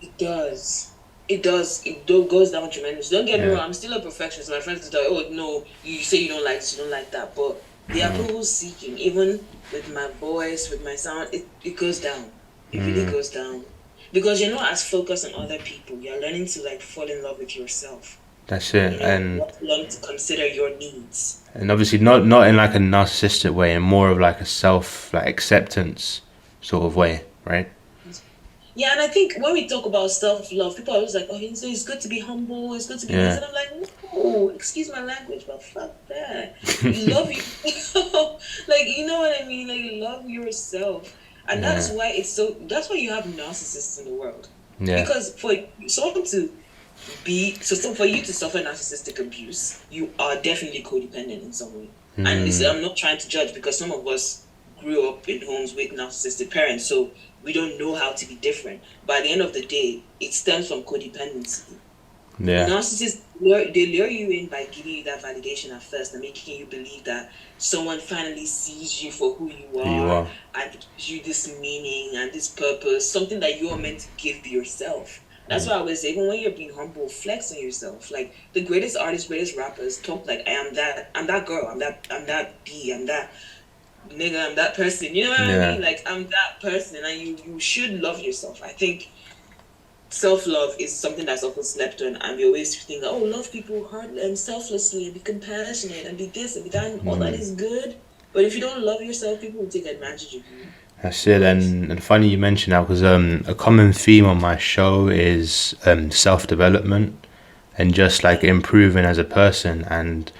It does. It does. Goes down tremendously. Don't get me Yeah. wrong. I'm still a perfectionist. My friends tell, oh no, you say you don't like this, you don't like that. But the approval seeking, even with my voice, with my sound, it goes down. It really goes down. Because you're not as focused on other people. You're learning to like fall in love with yourself. That's it. Learning to consider your needs. And obviously not in like a narcissistic way, and more of like a self like acceptance sort of way, right? Yeah, and I think when we talk about self-love, people are always like, oh, it's good to be humble, it's good to be this. And I'm like, no, excuse my language, but fuck that. Love you. Like, you know what I mean? Like, love yourself. And that's why that's why you have narcissists in the world. Yeah. Because for someone to for you to suffer narcissistic abuse, you are definitely codependent in some way. And I'm not trying to judge, because some of us grew up in homes with narcissistic parents, so we don't know how to be different. But at the end of the day, it stems from codependency. Yeah. Narcissists, they lure you in by giving you that validation at first and making you believe that someone finally sees you for who you are and gives you this meaning and this purpose, something that you're meant to give yourself. That's why I always say, even when you're being humble, flex on yourself. Like the greatest artists, greatest rappers talk like, I'm that girl, I'm that bee, I'm that nigga, I'm that person. You know what I mean? Like, I'm that person, and you should love yourself. I think self-love is something that's often slept on, and we always think, oh, love people hard and selflessly, and be compassionate, and be this and be that, and all that is good. But if you don't love yourself, people will take advantage of you. That's it. And funny you mention that, because a common theme on my show is self-development and just like improving as a person. And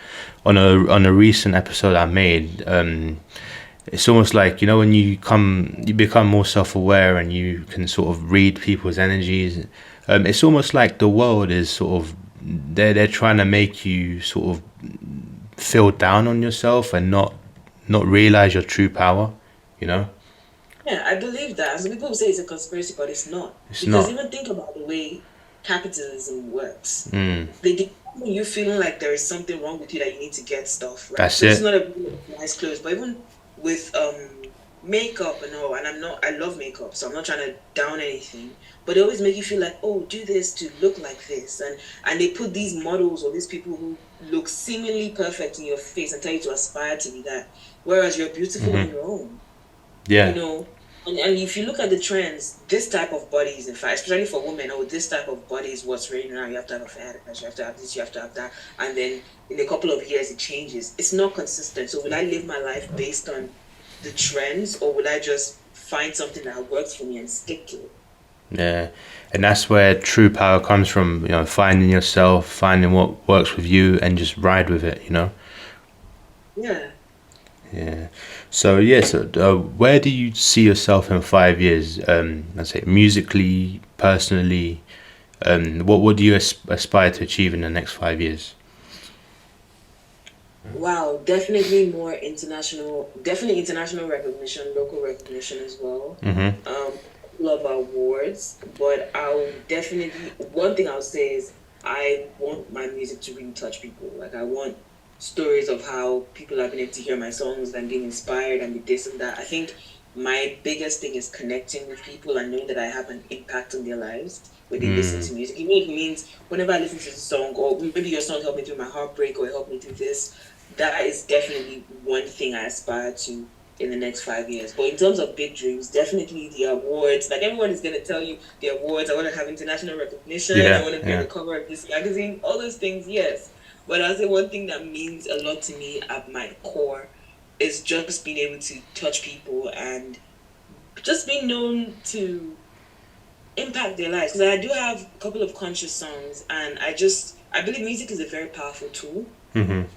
on a recent episode I made, it's almost like, you know, when you become more self-aware and you can sort of read people's energies. It's almost like the world is sort of they're trying to make you sort of feel down on yourself and not realize your true power, you know. Yeah, I believe that. Some people say it's a conspiracy, but it's not. Because even think about the way capitalism works. They get you feeling like there is something wrong with you, that you need to get stuff. Right? That's it. It's not a nice clothes, but even with makeup and all, and I love makeup, so I'm not trying to down anything, but they always make you feel like, oh, do this to look like this, and they put these models or these people who look seemingly perfect in your face and tell you to aspire to be that, whereas you're beautiful on your own. Yeah. You know, and if you look at the trends, this type of bodies, in fact, especially for women, this type of body is what's raining now. You have to have a fat ass, you have to have this, you have to have that, and then in a couple of years it changes. It's not consistent. So will I live my life based on the trends, or will I just find something that works for me and stick to it? Yeah, and that's where true power comes from. You know, finding yourself, finding what works with you, and just ride with it. You know. Yeah. Yeah. So where do you see yourself in 5 years? Let's say musically, personally. What do you aspire to achieve in the next 5 years? Wow, definitely more international recognition, local recognition as well. Love awards, but one thing I'll say is I want my music to really touch people. Like, I want stories of how people have been able to hear my songs and being inspired and be this and that. I think my biggest thing is connecting with people and knowing that I have an impact on their lives when they listen to music. Even if it means whenever I listen to the song, or maybe your song helped me through my heartbreak or helped me through this, that is definitely one thing I aspire to in the next 5 years. But in terms of big dreams, definitely the awards. Like, everyone is going to tell you the awards. I want to have international recognition. I want to be on the cover of this magazine. All those things, yes. But I'll say one thing that means a lot to me at my core is just being able to touch people and just being known to impact their lives. Because I do have a couple of conscious songs, and I believe music is a very powerful tool.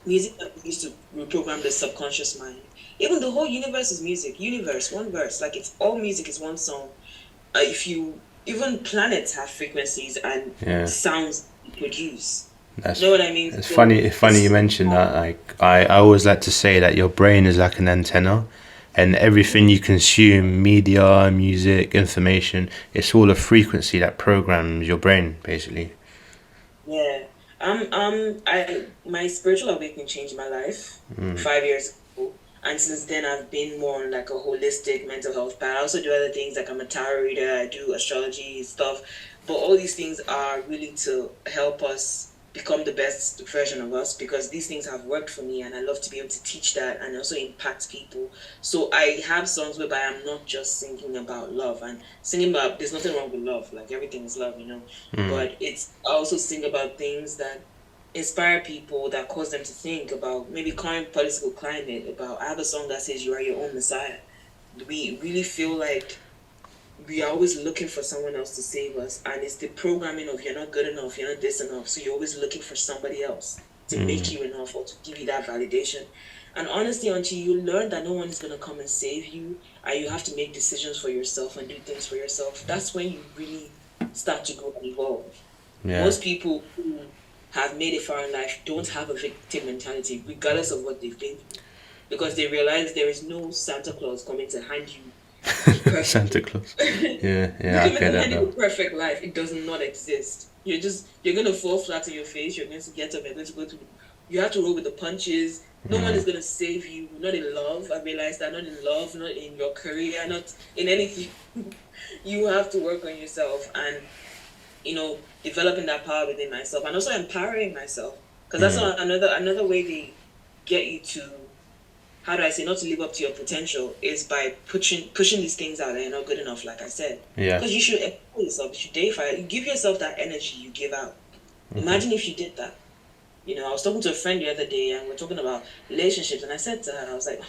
Music that we used to reprogram the subconscious mind. Even the whole universe is music. Universe, one verse. Like, it's all music is one song. Even planets have frequencies and sounds produce. That's You know what I mean? it's So funny. It's funny you mentioned that. Like I always like to say that your brain is like an antenna, and everything you consume, media, music, information, it's all a frequency that programs your brain, basically. yeah. I my spiritual awakening changed my life Mm. 5 years ago, and since then I've been more on like a holistic mental health path. I also do other things like I'm a tarot reader, I do astrology stuff, but all these things are really to help us become the best version of us because these things have worked for me, and I love to be able to teach that and also impact people. So I have songs whereby I'm not just singing about love and singing about there's nothing wrong with love, like everything is love, you know, Mm. but it's I also sing about things that inspire people, that cause them to think about maybe current political climate. About I have a song that says you are your own messiah. We really feel like we are always looking for someone else to save us, and it's the programming of you're not good enough, you're not this enough, so you're always looking for somebody else to make Mm. you enough or to give you that validation. And honestly, until you learn that no one is going to come and save you, and you have to make decisions for yourself and do things for yourself, that's when you really start to grow and evolve. Yeah. Most people who have made it far in life don't have a victim mentality, regardless of what they've been through, because they realize there is no Santa Claus coming to hand you the perfect. Santa Claus. Yeah, You yeah, I can get that hand you now. the perfect life. It does not exist. You're gonna fall flat on your face. You're going to get up. You're going to go to. You have to roll with the punches. No one Mm. is gonna save you. Not in love. I realized that. Not in love. Not in your career. Not in anything. You have to work on yourself and developing that power within myself and also empowering myself, because that's Mm. another way they get you to, how do I say, not to live up to your potential, is by pushing these things out that you're not good enough, like I said. Yeah. Because you should empower yourself, you should deify it, you give yourself that energy you give out. Mm-hmm. Imagine if you did that. I was talking to a friend the other day and we're talking about relationships, and I said to her, I was like,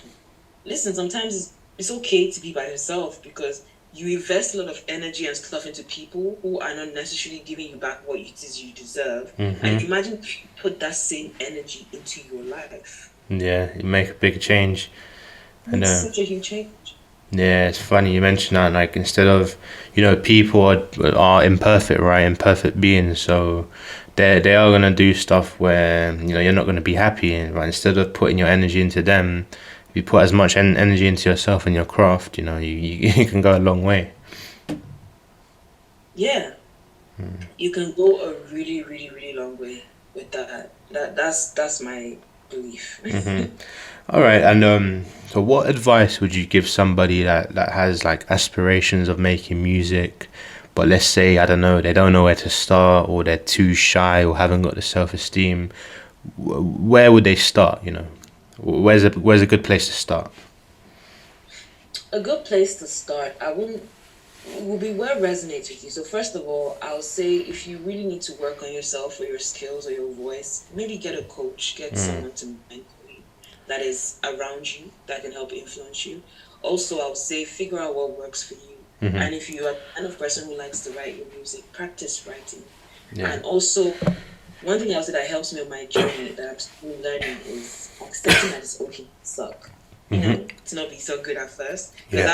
listen, sometimes it's okay to be by yourself, because you invest a lot of energy and stuff into people who are not necessarily giving you back what it is you deserve. Mm-hmm. And imagine if you put that same energy into your life. Yeah, you make a big change. I It's know. such a huge change. Yeah, it's funny you mention that. Like instead of, people are imperfect, right? Imperfect beings, so they are gonna do stuff where you're not gonna be happy. But instead of putting your energy into them, if you put as much energy into yourself and your craft, you can go a long way. Yeah, you can go a really, really, really long way with that. That's my belief. Mm-hmm. All right, and so what advice would you give somebody that has like aspirations of making music, but let's say I don't know, they don't know where to start, or they're too shy, or haven't got the self-esteem. Where would they start? Where's a good place to start? A good place to start, I wouldn't will be where it resonates with you. So first of all, I'll say if you really need to work on yourself or your skills or your voice, maybe get a coach, get Mm. someone to mentor you that is around you that can help influence you. Also, I'll say figure out what works for you. Mm-hmm. And if you are the kind of person who likes to write your music, practice writing. Yeah. And also, one thing I'll say that helps me on my journey that I'm still learning is accepting that it's okay to suck. To not be so good at first, because Yeah.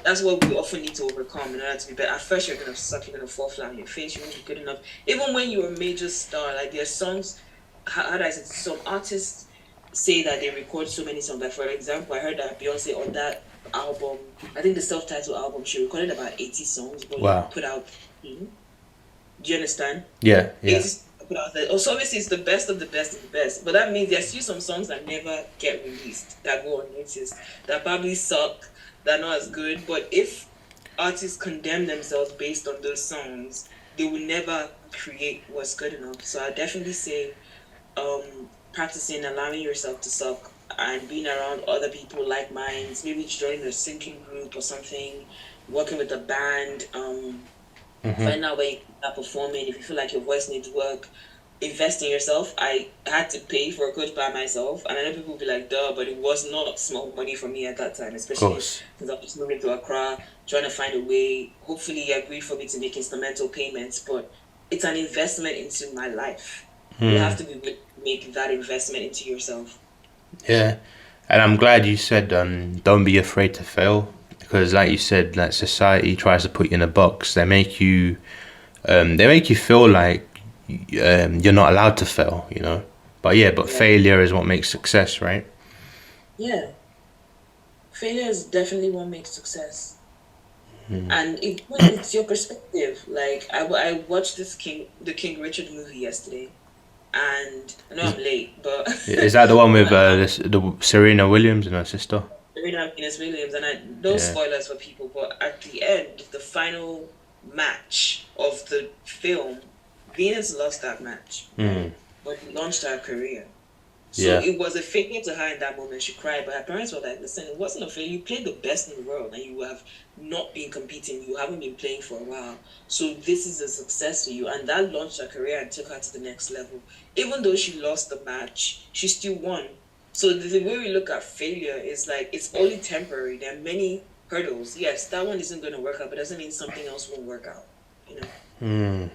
that's what we often need to overcome in order to be better. At first, you're gonna suck, you're gonna fall flat on your face, you won't be good enough. Even when you're a major star, like their songs, how do I say? Some artists say that they record so many songs. Like for example, I heard that Beyonce on that album, I think the self-titled album, she recorded about 80 songs, but Wow. put out. Do you understand? Yeah. 80 put out there. Also, obviously, it's the best of the best of the best. But that means there's still some songs that never get released, that go unnoticed, that probably suck, that are not as good. But if artists condemn themselves based on those songs, they will never create what's good enough. So I definitely say practicing, allowing yourself to suck, and being around other people like minds, maybe joining a singing group or something, working with a band, find out where you can start performing. If you feel like your voice needs work, invest in yourself. I had to pay for a coach by myself, and I know people will be like, duh, but it was not small money for me at that time, especially course. since I was moving to Accra, trying to find a way. Hopefully, he agreed for me to make instrumental payments, but it's an investment into my life. You have to be willing to make that investment into yourself. Yeah, and I'm glad you said don't be afraid to fail, because like you said, like society tries to put you in a box. They make you feel like you're not allowed to fail, you know. But yeah, but Yeah. failure is what makes success, right? Yeah. Failure is definitely what makes success. And it's your perspective. Like I watched the King Richard movie yesterday, and I know Is, I'm late, but is that the one with but the Serena Williams and her sister? Serena Williams, and no Yeah. spoilers for people, but at the end, the final match of the film, Venus lost that match, right? But it launched her career. So Yeah. it was a failure to her in that moment. She cried, but her parents were like, listen, it wasn't a failure. You played the best in the world and you have not been competing. You haven't been playing for a while. So this is a success for you. And that launched her career and took her to the next level. Even though she lost the match, she still won. So the way we look at failure is like, it's only temporary. There are many hurdles. Yes, that one isn't going to work out, but it doesn't mean something else won't work out. You know?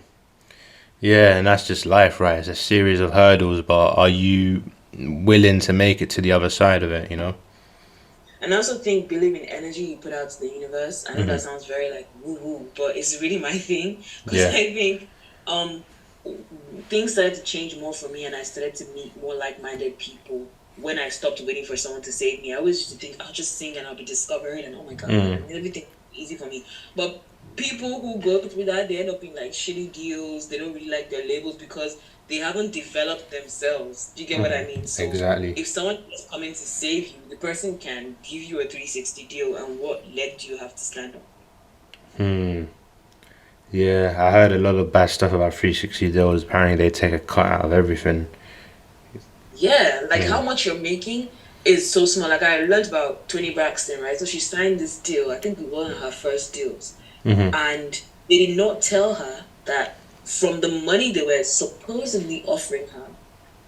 Yeah, and that's just life, right? It's a series of hurdles, but are you willing to make it to the other side of it, you know? And I also think believe in energy you put out to the universe. I know that sounds very like woo woo, but it's really my thing because Yeah. I think um things started to change more for me, and I started to meet more like-minded people when I stopped waiting for someone to save me. I always used to think I'll just sing and I'll be discovered, and oh my god, everything easy for me. But people who go through that, they end up in like shitty deals. They don't really like their labels because they haven't developed themselves. Do you get what I mean? So Exactly. if someone is coming to save you, the person can give you a 360 deal, and what leg do you have to stand on? Yeah, I heard a lot of bad stuff about 360 deals. Apparently, they take a cut out of everything. Yeah, like how much you're making is so small. Like I learned about Tony Braxton, right? So she signed this deal. I think it was one of her first deals. And they did not tell her that from the money they were supposedly offering her,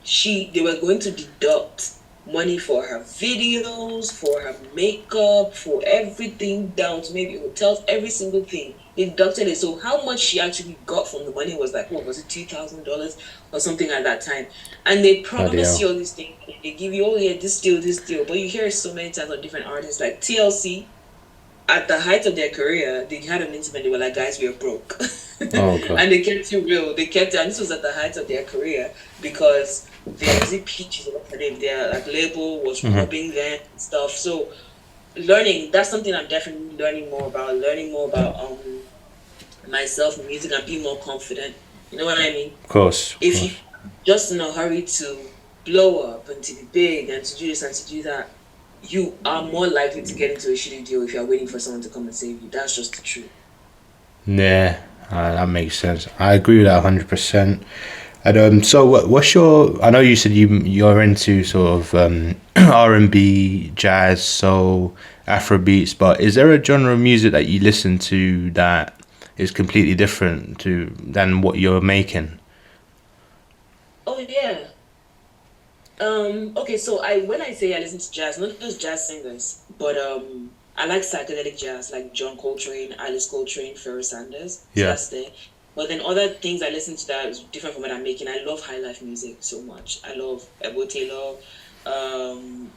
they were going to deduct money for her videos, for her makeup, for everything down to maybe hotels, every single thing. They deducted it. So how much she actually got from the money was like, what was it, $2,000 or something at that time? And they Bloody promise hell. you all these things. They give you, oh yeah, this deal. But you hear it so many times on different artists, like TLC. At the height of their career, they had an interview. They were like, "Guys, we are broke," Oh, God. and they kept it real. They kept it, and this was at the height of their career because their was it Peaches, what's her name? Their like label was robbing them and stuff. So learning, that's something I'm definitely learning more about. Learning more about myself, music, and being more confident. You know what I mean? Of course. Of If you course. just in a hurry to blow up and to be big and to do this and to do that, you are more likely to get into a shitty deal if you're waiting for someone to come and save you. That's just the truth. Yeah, that makes sense. I agree with that 100%. And so what's your? I know you said you're into sort of R&B, jazz, soul, Afro beats, but is there a genre of music that you listen to that is completely different than what you're making? Oh yeah. Okay, so I when I say I listen to jazz, not just jazz singers, but I like psychedelic jazz, like John Coltrane, Alice Coltrane, Pharoah Sanders. So Yeah. that's there. But then other things I listen to that is different from what I'm making. I love high life music so much. I love Ebo Taylor,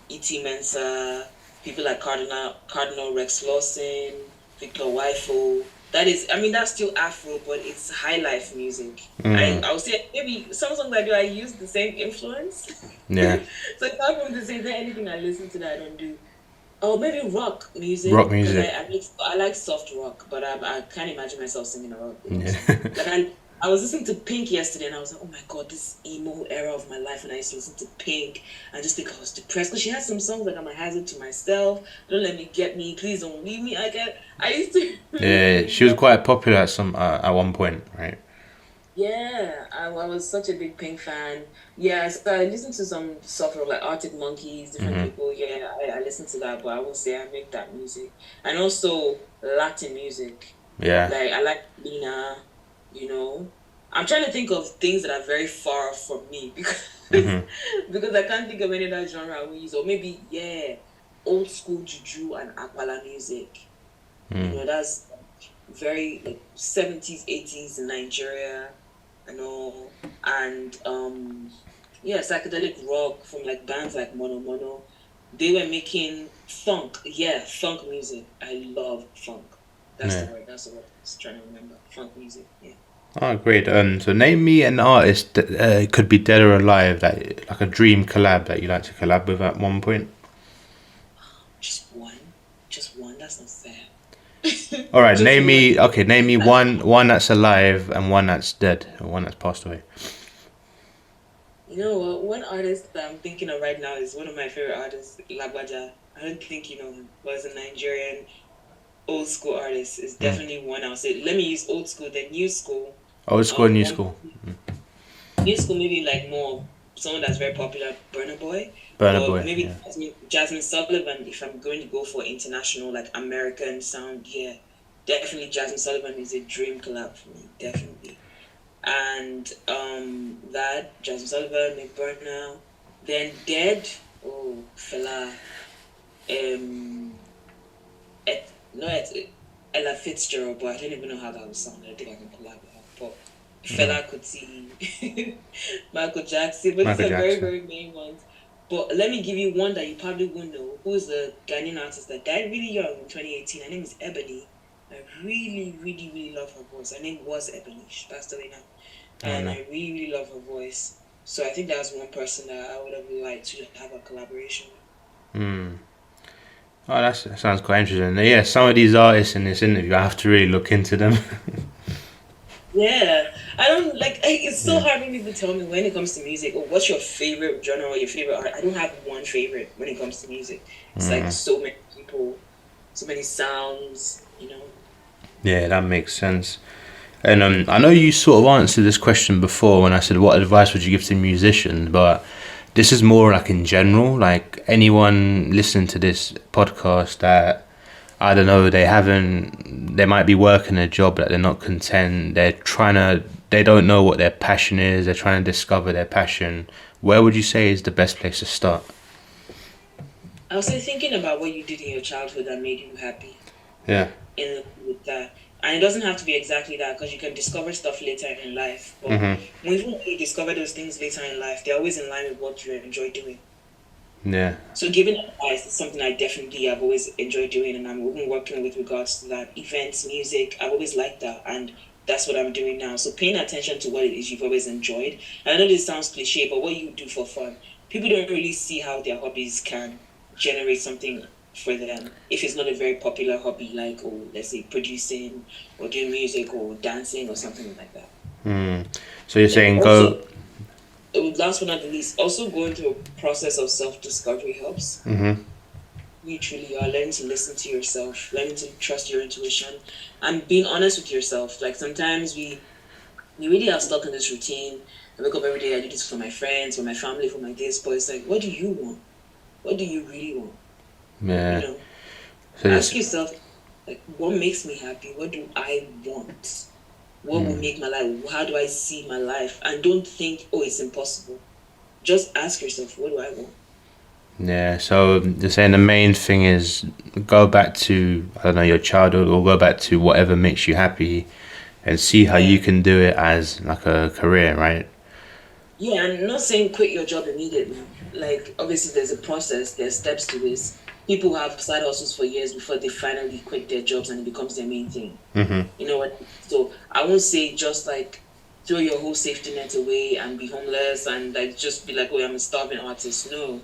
E.T. Mensah, people like Cardinal Rex Lawson, Victor Wifo. That is, I mean, that's still Afro, but it's high life music. I would say maybe some songs I do, I use the same influence. Yeah. So it's hard for me to say is there anything I listen to that I don't do. Oh, maybe rock music. Rock Because music. I like soft rock, but I can't imagine myself singing a rock Yeah. song. Like I was listening to Pink yesterday, and I was like, oh my god, this emo era of my life. And I used to listen to Pink, and just think I was depressed because she had some songs like I'm a hazard to myself. Don't let me get me. Please don't leave me. I used to. Yeah, she was quite popular at one point, right? Yeah, I was such a big Pink fan. Yeah, so I listened to some soft rock like Arctic Monkeys, different people. Yeah, I listened to that, but I won't say I make that music. And also Latin music. Yeah. Like I like Lina, you know. I'm trying to think of things that are very far from me because because I can't think of any other genre I will use. Or maybe, yeah, old school juju and Akbala music. You know, that's very like 70s, 80s in Nigeria, you know, and yeah, psychedelic rock from like bands like Mono Mono. They were making funk, yeah, funk music. I love funk. That's Yeah. the word. That's the word I was trying to remember. Funk music, yeah. Oh, great. So name me an artist that could be dead or alive, that like a dream collab that you like to collab with at one point. Just one. Just one. That's not fair. All right, Just name one. me. Okay, name me one that's alive and one that's dead, or one that's passed away. You know what? One artist that I'm thinking of right now is one of my favorite artists, Lagbaja. I don't think you know him, but he's a Nigerian old school artist. Is definitely one I'll say. Let me use old school, then new school. Old school, new One school. new school maybe like more someone that's very popular, Burner Boy, Burner or Boy. maybe Yeah. Jasmine Sullivan. If I'm going to go for international like American sound, yeah, definitely Jasmine Sullivan is a dream collab for me, definitely. And that Jasmine Sullivan, McBurner, then Dead, oh fella, no, it's Ella Fitzgerald, but I don't even know how that would sound. I don't think I can collab with her. But Fela Kuti, Michael Jackson, but these Michael are very, Jackson. very main ones. But let me give you one that you probably won't know. Who's a Ghanaian artist that died really young in 2018? Her name is Ebony. I really, really, really love her voice. Her name was Ebony. She passed away now. And I really, really love her voice. So I think that's one person that I would have liked to have a collaboration with. Oh, that sounds quite interesting. Yeah, some of these artists in this interview, I have to really look into them. Yeah, I don't like. It's so hard for people to tell me when it comes to music. Or what's your favorite genre or your favorite art? I don't have one favorite when it comes to music. It's like so many people, so many sounds. You know. Yeah, that makes sense. And I know you sort of answered this question before when I said, what advice would you give to musicians? But this is more like in general, like anyone listening to this podcast that, I don't know, they might be working a job that they're not content. They don't know what their passion is. They're trying to discover their passion. Where would you say is the best place to start? I was thinking about what you did in your childhood that made you happy. Yeah. With that. And it doesn't have to be exactly that because you can discover stuff later in life. But when you discover those things later in life, they're always in line with what you enjoy doing. Yeah. So giving advice is something I definitely have always enjoyed doing, and I'm even working with regards to that. Events, music, I've always liked that, and that's what I'm doing now. So paying attention to what it is you've always enjoyed. And I know this sounds cliche, but what you do for fun, people don't really see how their hobbies can generate something for them if it's not a very popular hobby like, oh, let's say producing or doing music or dancing or something like that. So you're saying also, last but not the least, also going through a process of self-discovery helps. You truly are learning to listen to yourself, learning to trust your intuition, and being honest with yourself. Like sometimes we really are stuck in this routine. I wake up every day, I do this for my friends, for my family, for my this, but it's like, what do you want? What do you really want? Yeah. You know, So ask yourself, like, what makes me happy? What do I want? What will make my life? How do I see my life? And don't think, oh, it's impossible. Just ask yourself, what do I want? Yeah, so you're saying the main thing is go back to, I don't know, your childhood, or go back to whatever makes you happy and see how you can do it as like a career, right? Yeah, I'm not saying quit your job immediately. Like, obviously, there's a process, there's steps to this. People have side hustles for years before they finally quit their jobs and it becomes their main thing. You know what? So I won't say just like throw your whole safety net away and be homeless and like just be like, oh, I'm a starving artist. No,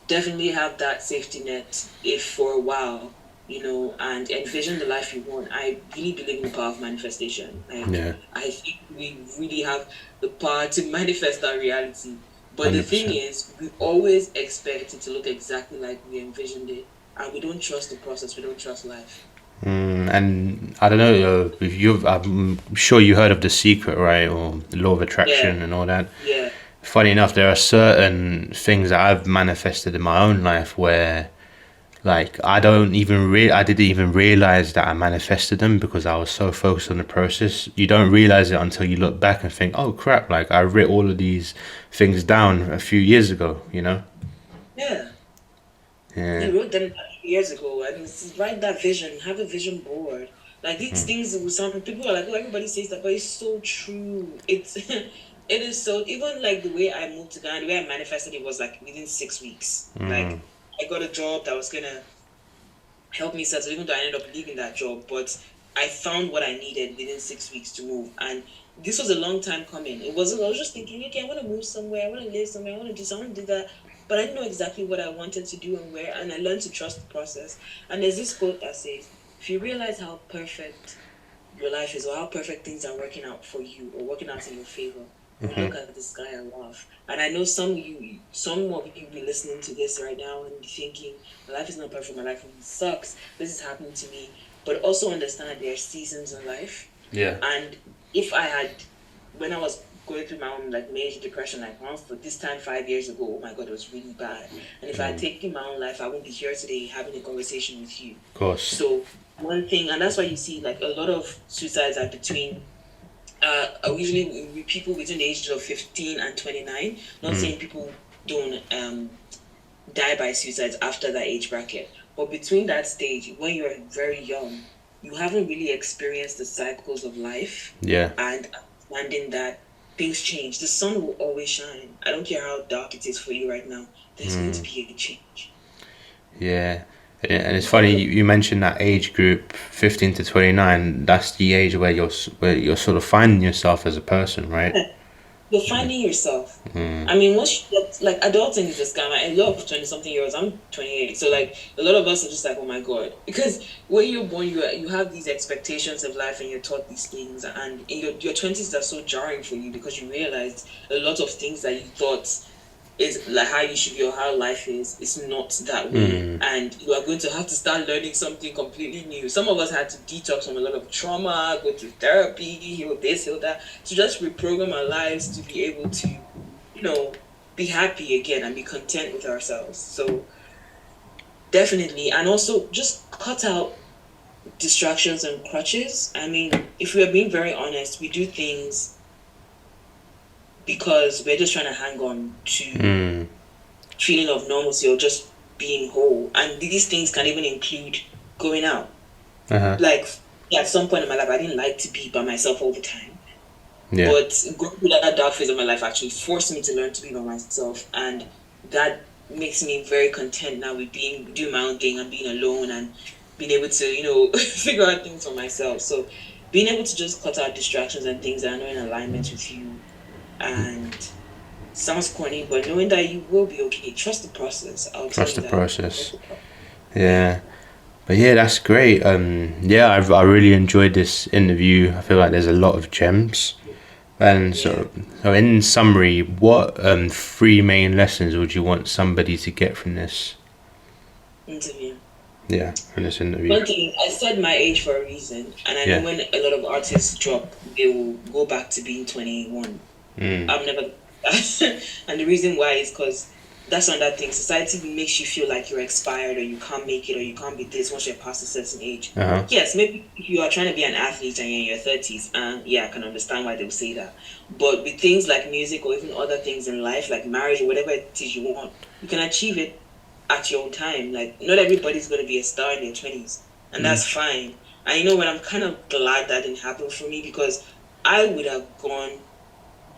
definitely have that safety net if for a while, you know, and envision the life you want. I really believe in the power of manifestation. Like, I think we really have the power to manifest our reality. But 100%. The thing is, we always expect it to look exactly like we envisioned it. And we don't trust the process. We don't trust life. And I don't know if I'm sure you heard of The Secret, right? Or the Law of Attraction and all that. Yeah. Funny enough, there are certain things that I've manifested in my own life where, like, I didn't even realize that I manifested them because I was so focused on the process. You don't realize it until you look back and think, oh crap, like I wrote all of these things down a few years ago, you know? Yeah. You wrote them a few years ago, and write that vision, have a vision board. Like these things, some people are like, oh, everybody says that, but it's so true. It is so, even like the way I moved to Ghana, the way I manifested it was like within 6 weeks. Like, I got a job that was gonna help me settle, even though I ended up leaving that job. But I found what I needed within 6 weeks to move. And this was a long time coming. It wasn't, I was just thinking, okay, I want to move somewhere, I want to live somewhere, I want to do something, I want to do that. But I didn't know exactly what I wanted to do and where. And I learned to trust the process. And there's this quote that says, if you realize how perfect your life is, or how perfect things are working out for you or working out in your favor, you look at the sky and laugh. And I know some of you be listening to this right now and be thinking, my life is not perfect, my life sucks, this is happening to me. But also understand that there are seasons in life. Yeah. And if I had, when I was going through my own like major depression, like for this time 5 years ago, oh my God, it was really bad. And if I had taken my own life, I wouldn't be here today having a conversation with you. Of course. So one thing, and that's why you see like a lot of suicides are between usually people between the ages of 15 and 29. Not saying people don't die by suicides after that age bracket, but between that stage, when you're very young, you haven't really experienced the cycles of life. Yeah. And understanding that things change. The sun will always shine. I don't care how dark it is for you right now. There's going to be a change. Yeah. And it's funny you mentioned that age group, 15 to 29. That's the age where you're sort of finding yourself as a person, right? You're finding yourself. I mean, once you get, like, adulting is a scam. I love 20-something-year-olds. I'm 28. So, like, a lot of us are just like, oh, my God. Because when you're born, you have these expectations of life and you're taught these things. And in your 20s are so jarring for you because you realize a lot of things that you thought is like how you should be or how life is. It's not that way. And you are going to have to start learning something completely new. Some of us had to detox from a lot of trauma, go to therapy, heal this, heal that, to just reprogram our lives to be able to, be happy again and be content with ourselves. So definitely. And also just cut out distractions and crutches. I mean, if we are being very honest, we do things because we're just trying to hang on to feeling of normalcy or just being whole. And these things can even include going out. Like, at some point in my life, I didn't like to be by myself all the time. Yeah. But going through that dark phase of my life actually forced me to learn to be by myself. And that makes me very content now with doing my own thing and being alone and being able to, figure out things for myself. So being able to just cut out distractions and things that are not in alignment with you. And sounds corny, but knowing that you will be okay. Trust the process. Trust the process. Yeah. But yeah, that's great. I really enjoyed this interview. I feel like there's a lot of gems. And so in summary, what 3 main lessons would you want somebody to get from this interview? Yeah, from this interview. One thing, I said my age for a reason, and I know when a lot of artists drop, they will go back to being 21. I've never and the reason why is because that's another thing. Society makes you feel like you're expired or you can't make it or you can't be this once you're past a certain age. Yes, maybe if you are trying to be an athlete and you're in your 30s, I can understand why they will say that. But with things like music or even other things in life, like marriage or whatever it is you want, you can achieve it at your own time. Like, not everybody's going to be a star in their 20s, and that's fine. And when I'm kind of glad that didn't happen for me, because I would have gone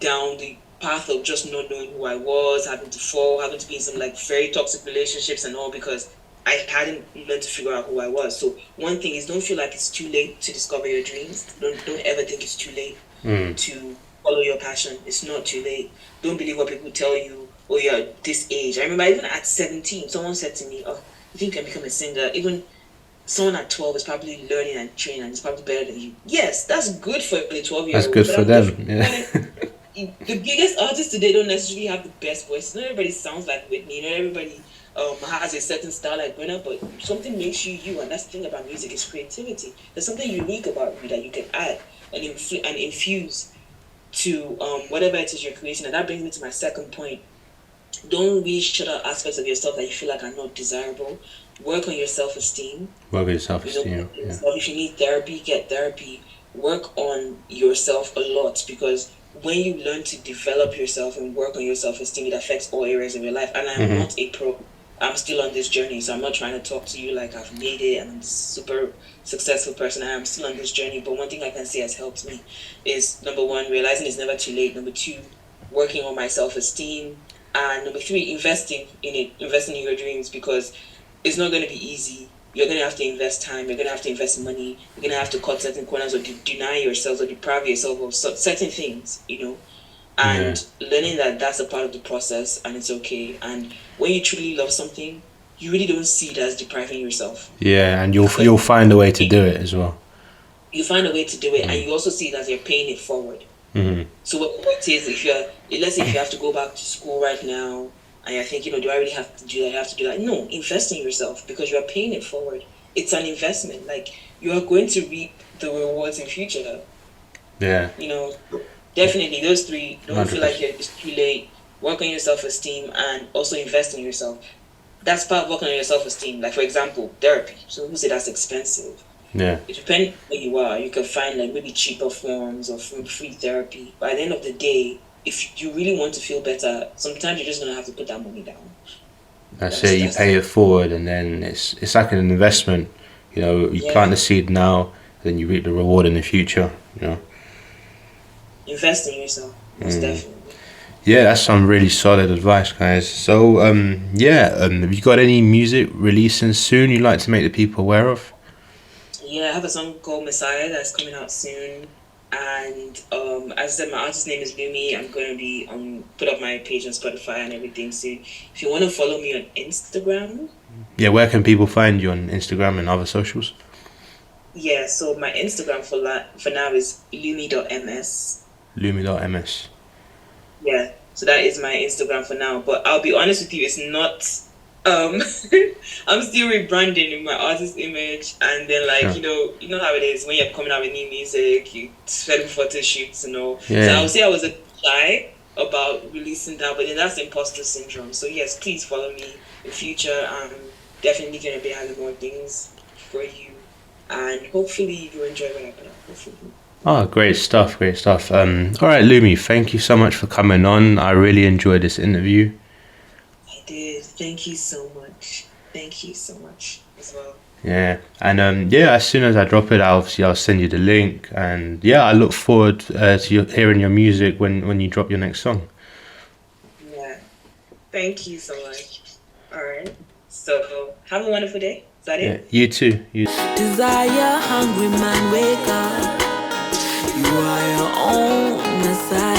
down the path of just not knowing who I was, having to be in some like very toxic relationships and all, because I hadn't learned to figure out who I was. So one thing is, don't feel like it's too late to discover your dreams. Don't ever think it's too late to follow your passion. It's not too late. Don't believe what people tell you. Oh, you're this age. I remember even at 17, someone said to me, "Oh, you think you can become a singer?" Even someone at 12 is probably learning and training and is probably better than you. Yes, that's good for the 12-year-old. That's good for them. Yeah. The biggest artists today don't necessarily have the best voices. Not everybody sounds like Whitney. Not everybody has a certain style like Brenna, but something makes you you. And that's the thing about music, is creativity. There's something unique about you that you can add and infuse to whatever it is you're creating. And that brings me to my second point. Don't really shut out aspects of yourself that you feel like are not desirable. Work on your self-esteem. Work on your self-esteem. If you need therapy, get therapy. Work on yourself a lot, because when you learn to develop yourself and work on your self-esteem, it affects all areas of your life. And I'm not a pro. I'm still on this journey, so I'm not trying to talk to you like I've made it and I'm a super successful person. I am still on this journey, but one thing I can say has helped me is, number 1, realizing it's never too late. Number 2, working on my self-esteem. And number 3, investing in your dreams, because it's not going to be easy. you're going to have to invest time, you're going to have to invest money, you're going to have to cut certain corners or deny yourself or deprive yourself of certain things, and learning that that's a part of the process and it's okay. And when you truly love something, you really don't see it as depriving yourself. Yeah, and you'll find a way to do it as well. You find a way to do it, and you also see it as you're paying it forward. Mm-hmm. So what it is, let's say if you have to go back to school right now, and you're thinking, do I really have to do that? I have to do that. No, invest in yourself because you are paying it forward. It's an investment. Like, you are going to reap the rewards in future. Yeah. Definitely those three. Don't 100%. feel like it's too late. Work on your self-esteem and also invest in yourself. That's part of working on your self-esteem. Like, for example, therapy. So who say that's expensive? Yeah. It depends where you are. You can find like maybe cheaper forms of free therapy. But at the end of the day, if you really want to feel better, sometimes you're just gonna have to put that money down. That's it. You pay it forward, and then it's like an investment. You plant the seed now, then you reap the reward in the future. Invest in yourself, most definitely. Yeah, that's some really solid advice, guys. So, have you got any music releasing soon you'd like to make the people aware of? Yeah, I have a song called Messiah that's coming out soon. And as I said, my artist name is Lumi. I'm going to be put up my page on Spotify and everything soon. If you want to follow me on Instagram. Yeah, where can people find you on Instagram and other socials? Yeah, so my Instagram for now is lumi.ms. Lumi.ms. Yeah, so that is my Instagram for now. But I'll be honest with you, it's not... I'm still rebranding my artist image, and then you know how it is when you're coming out with new music, you film photo shoots and all. Yeah. So I would say I was a shy about releasing that, but then that's imposter syndrome. So yes, please follow me in future. I'm definitely gonna be having more things for you, and hopefully you enjoy what I put out. Hopefully. Oh, great stuff. All right, Lumi, thank you so much for coming on. I really enjoyed this interview. Did. Thank you so much. Thank you so much as well. Yeah, and as soon as I drop it, I'll send you the link, and I look forward to hearing your music when you drop your next song. Yeah, thank you so much. All right, so have a wonderful day. Is that it? You too. Desire, hungry man, wake up. You are your own Messiah.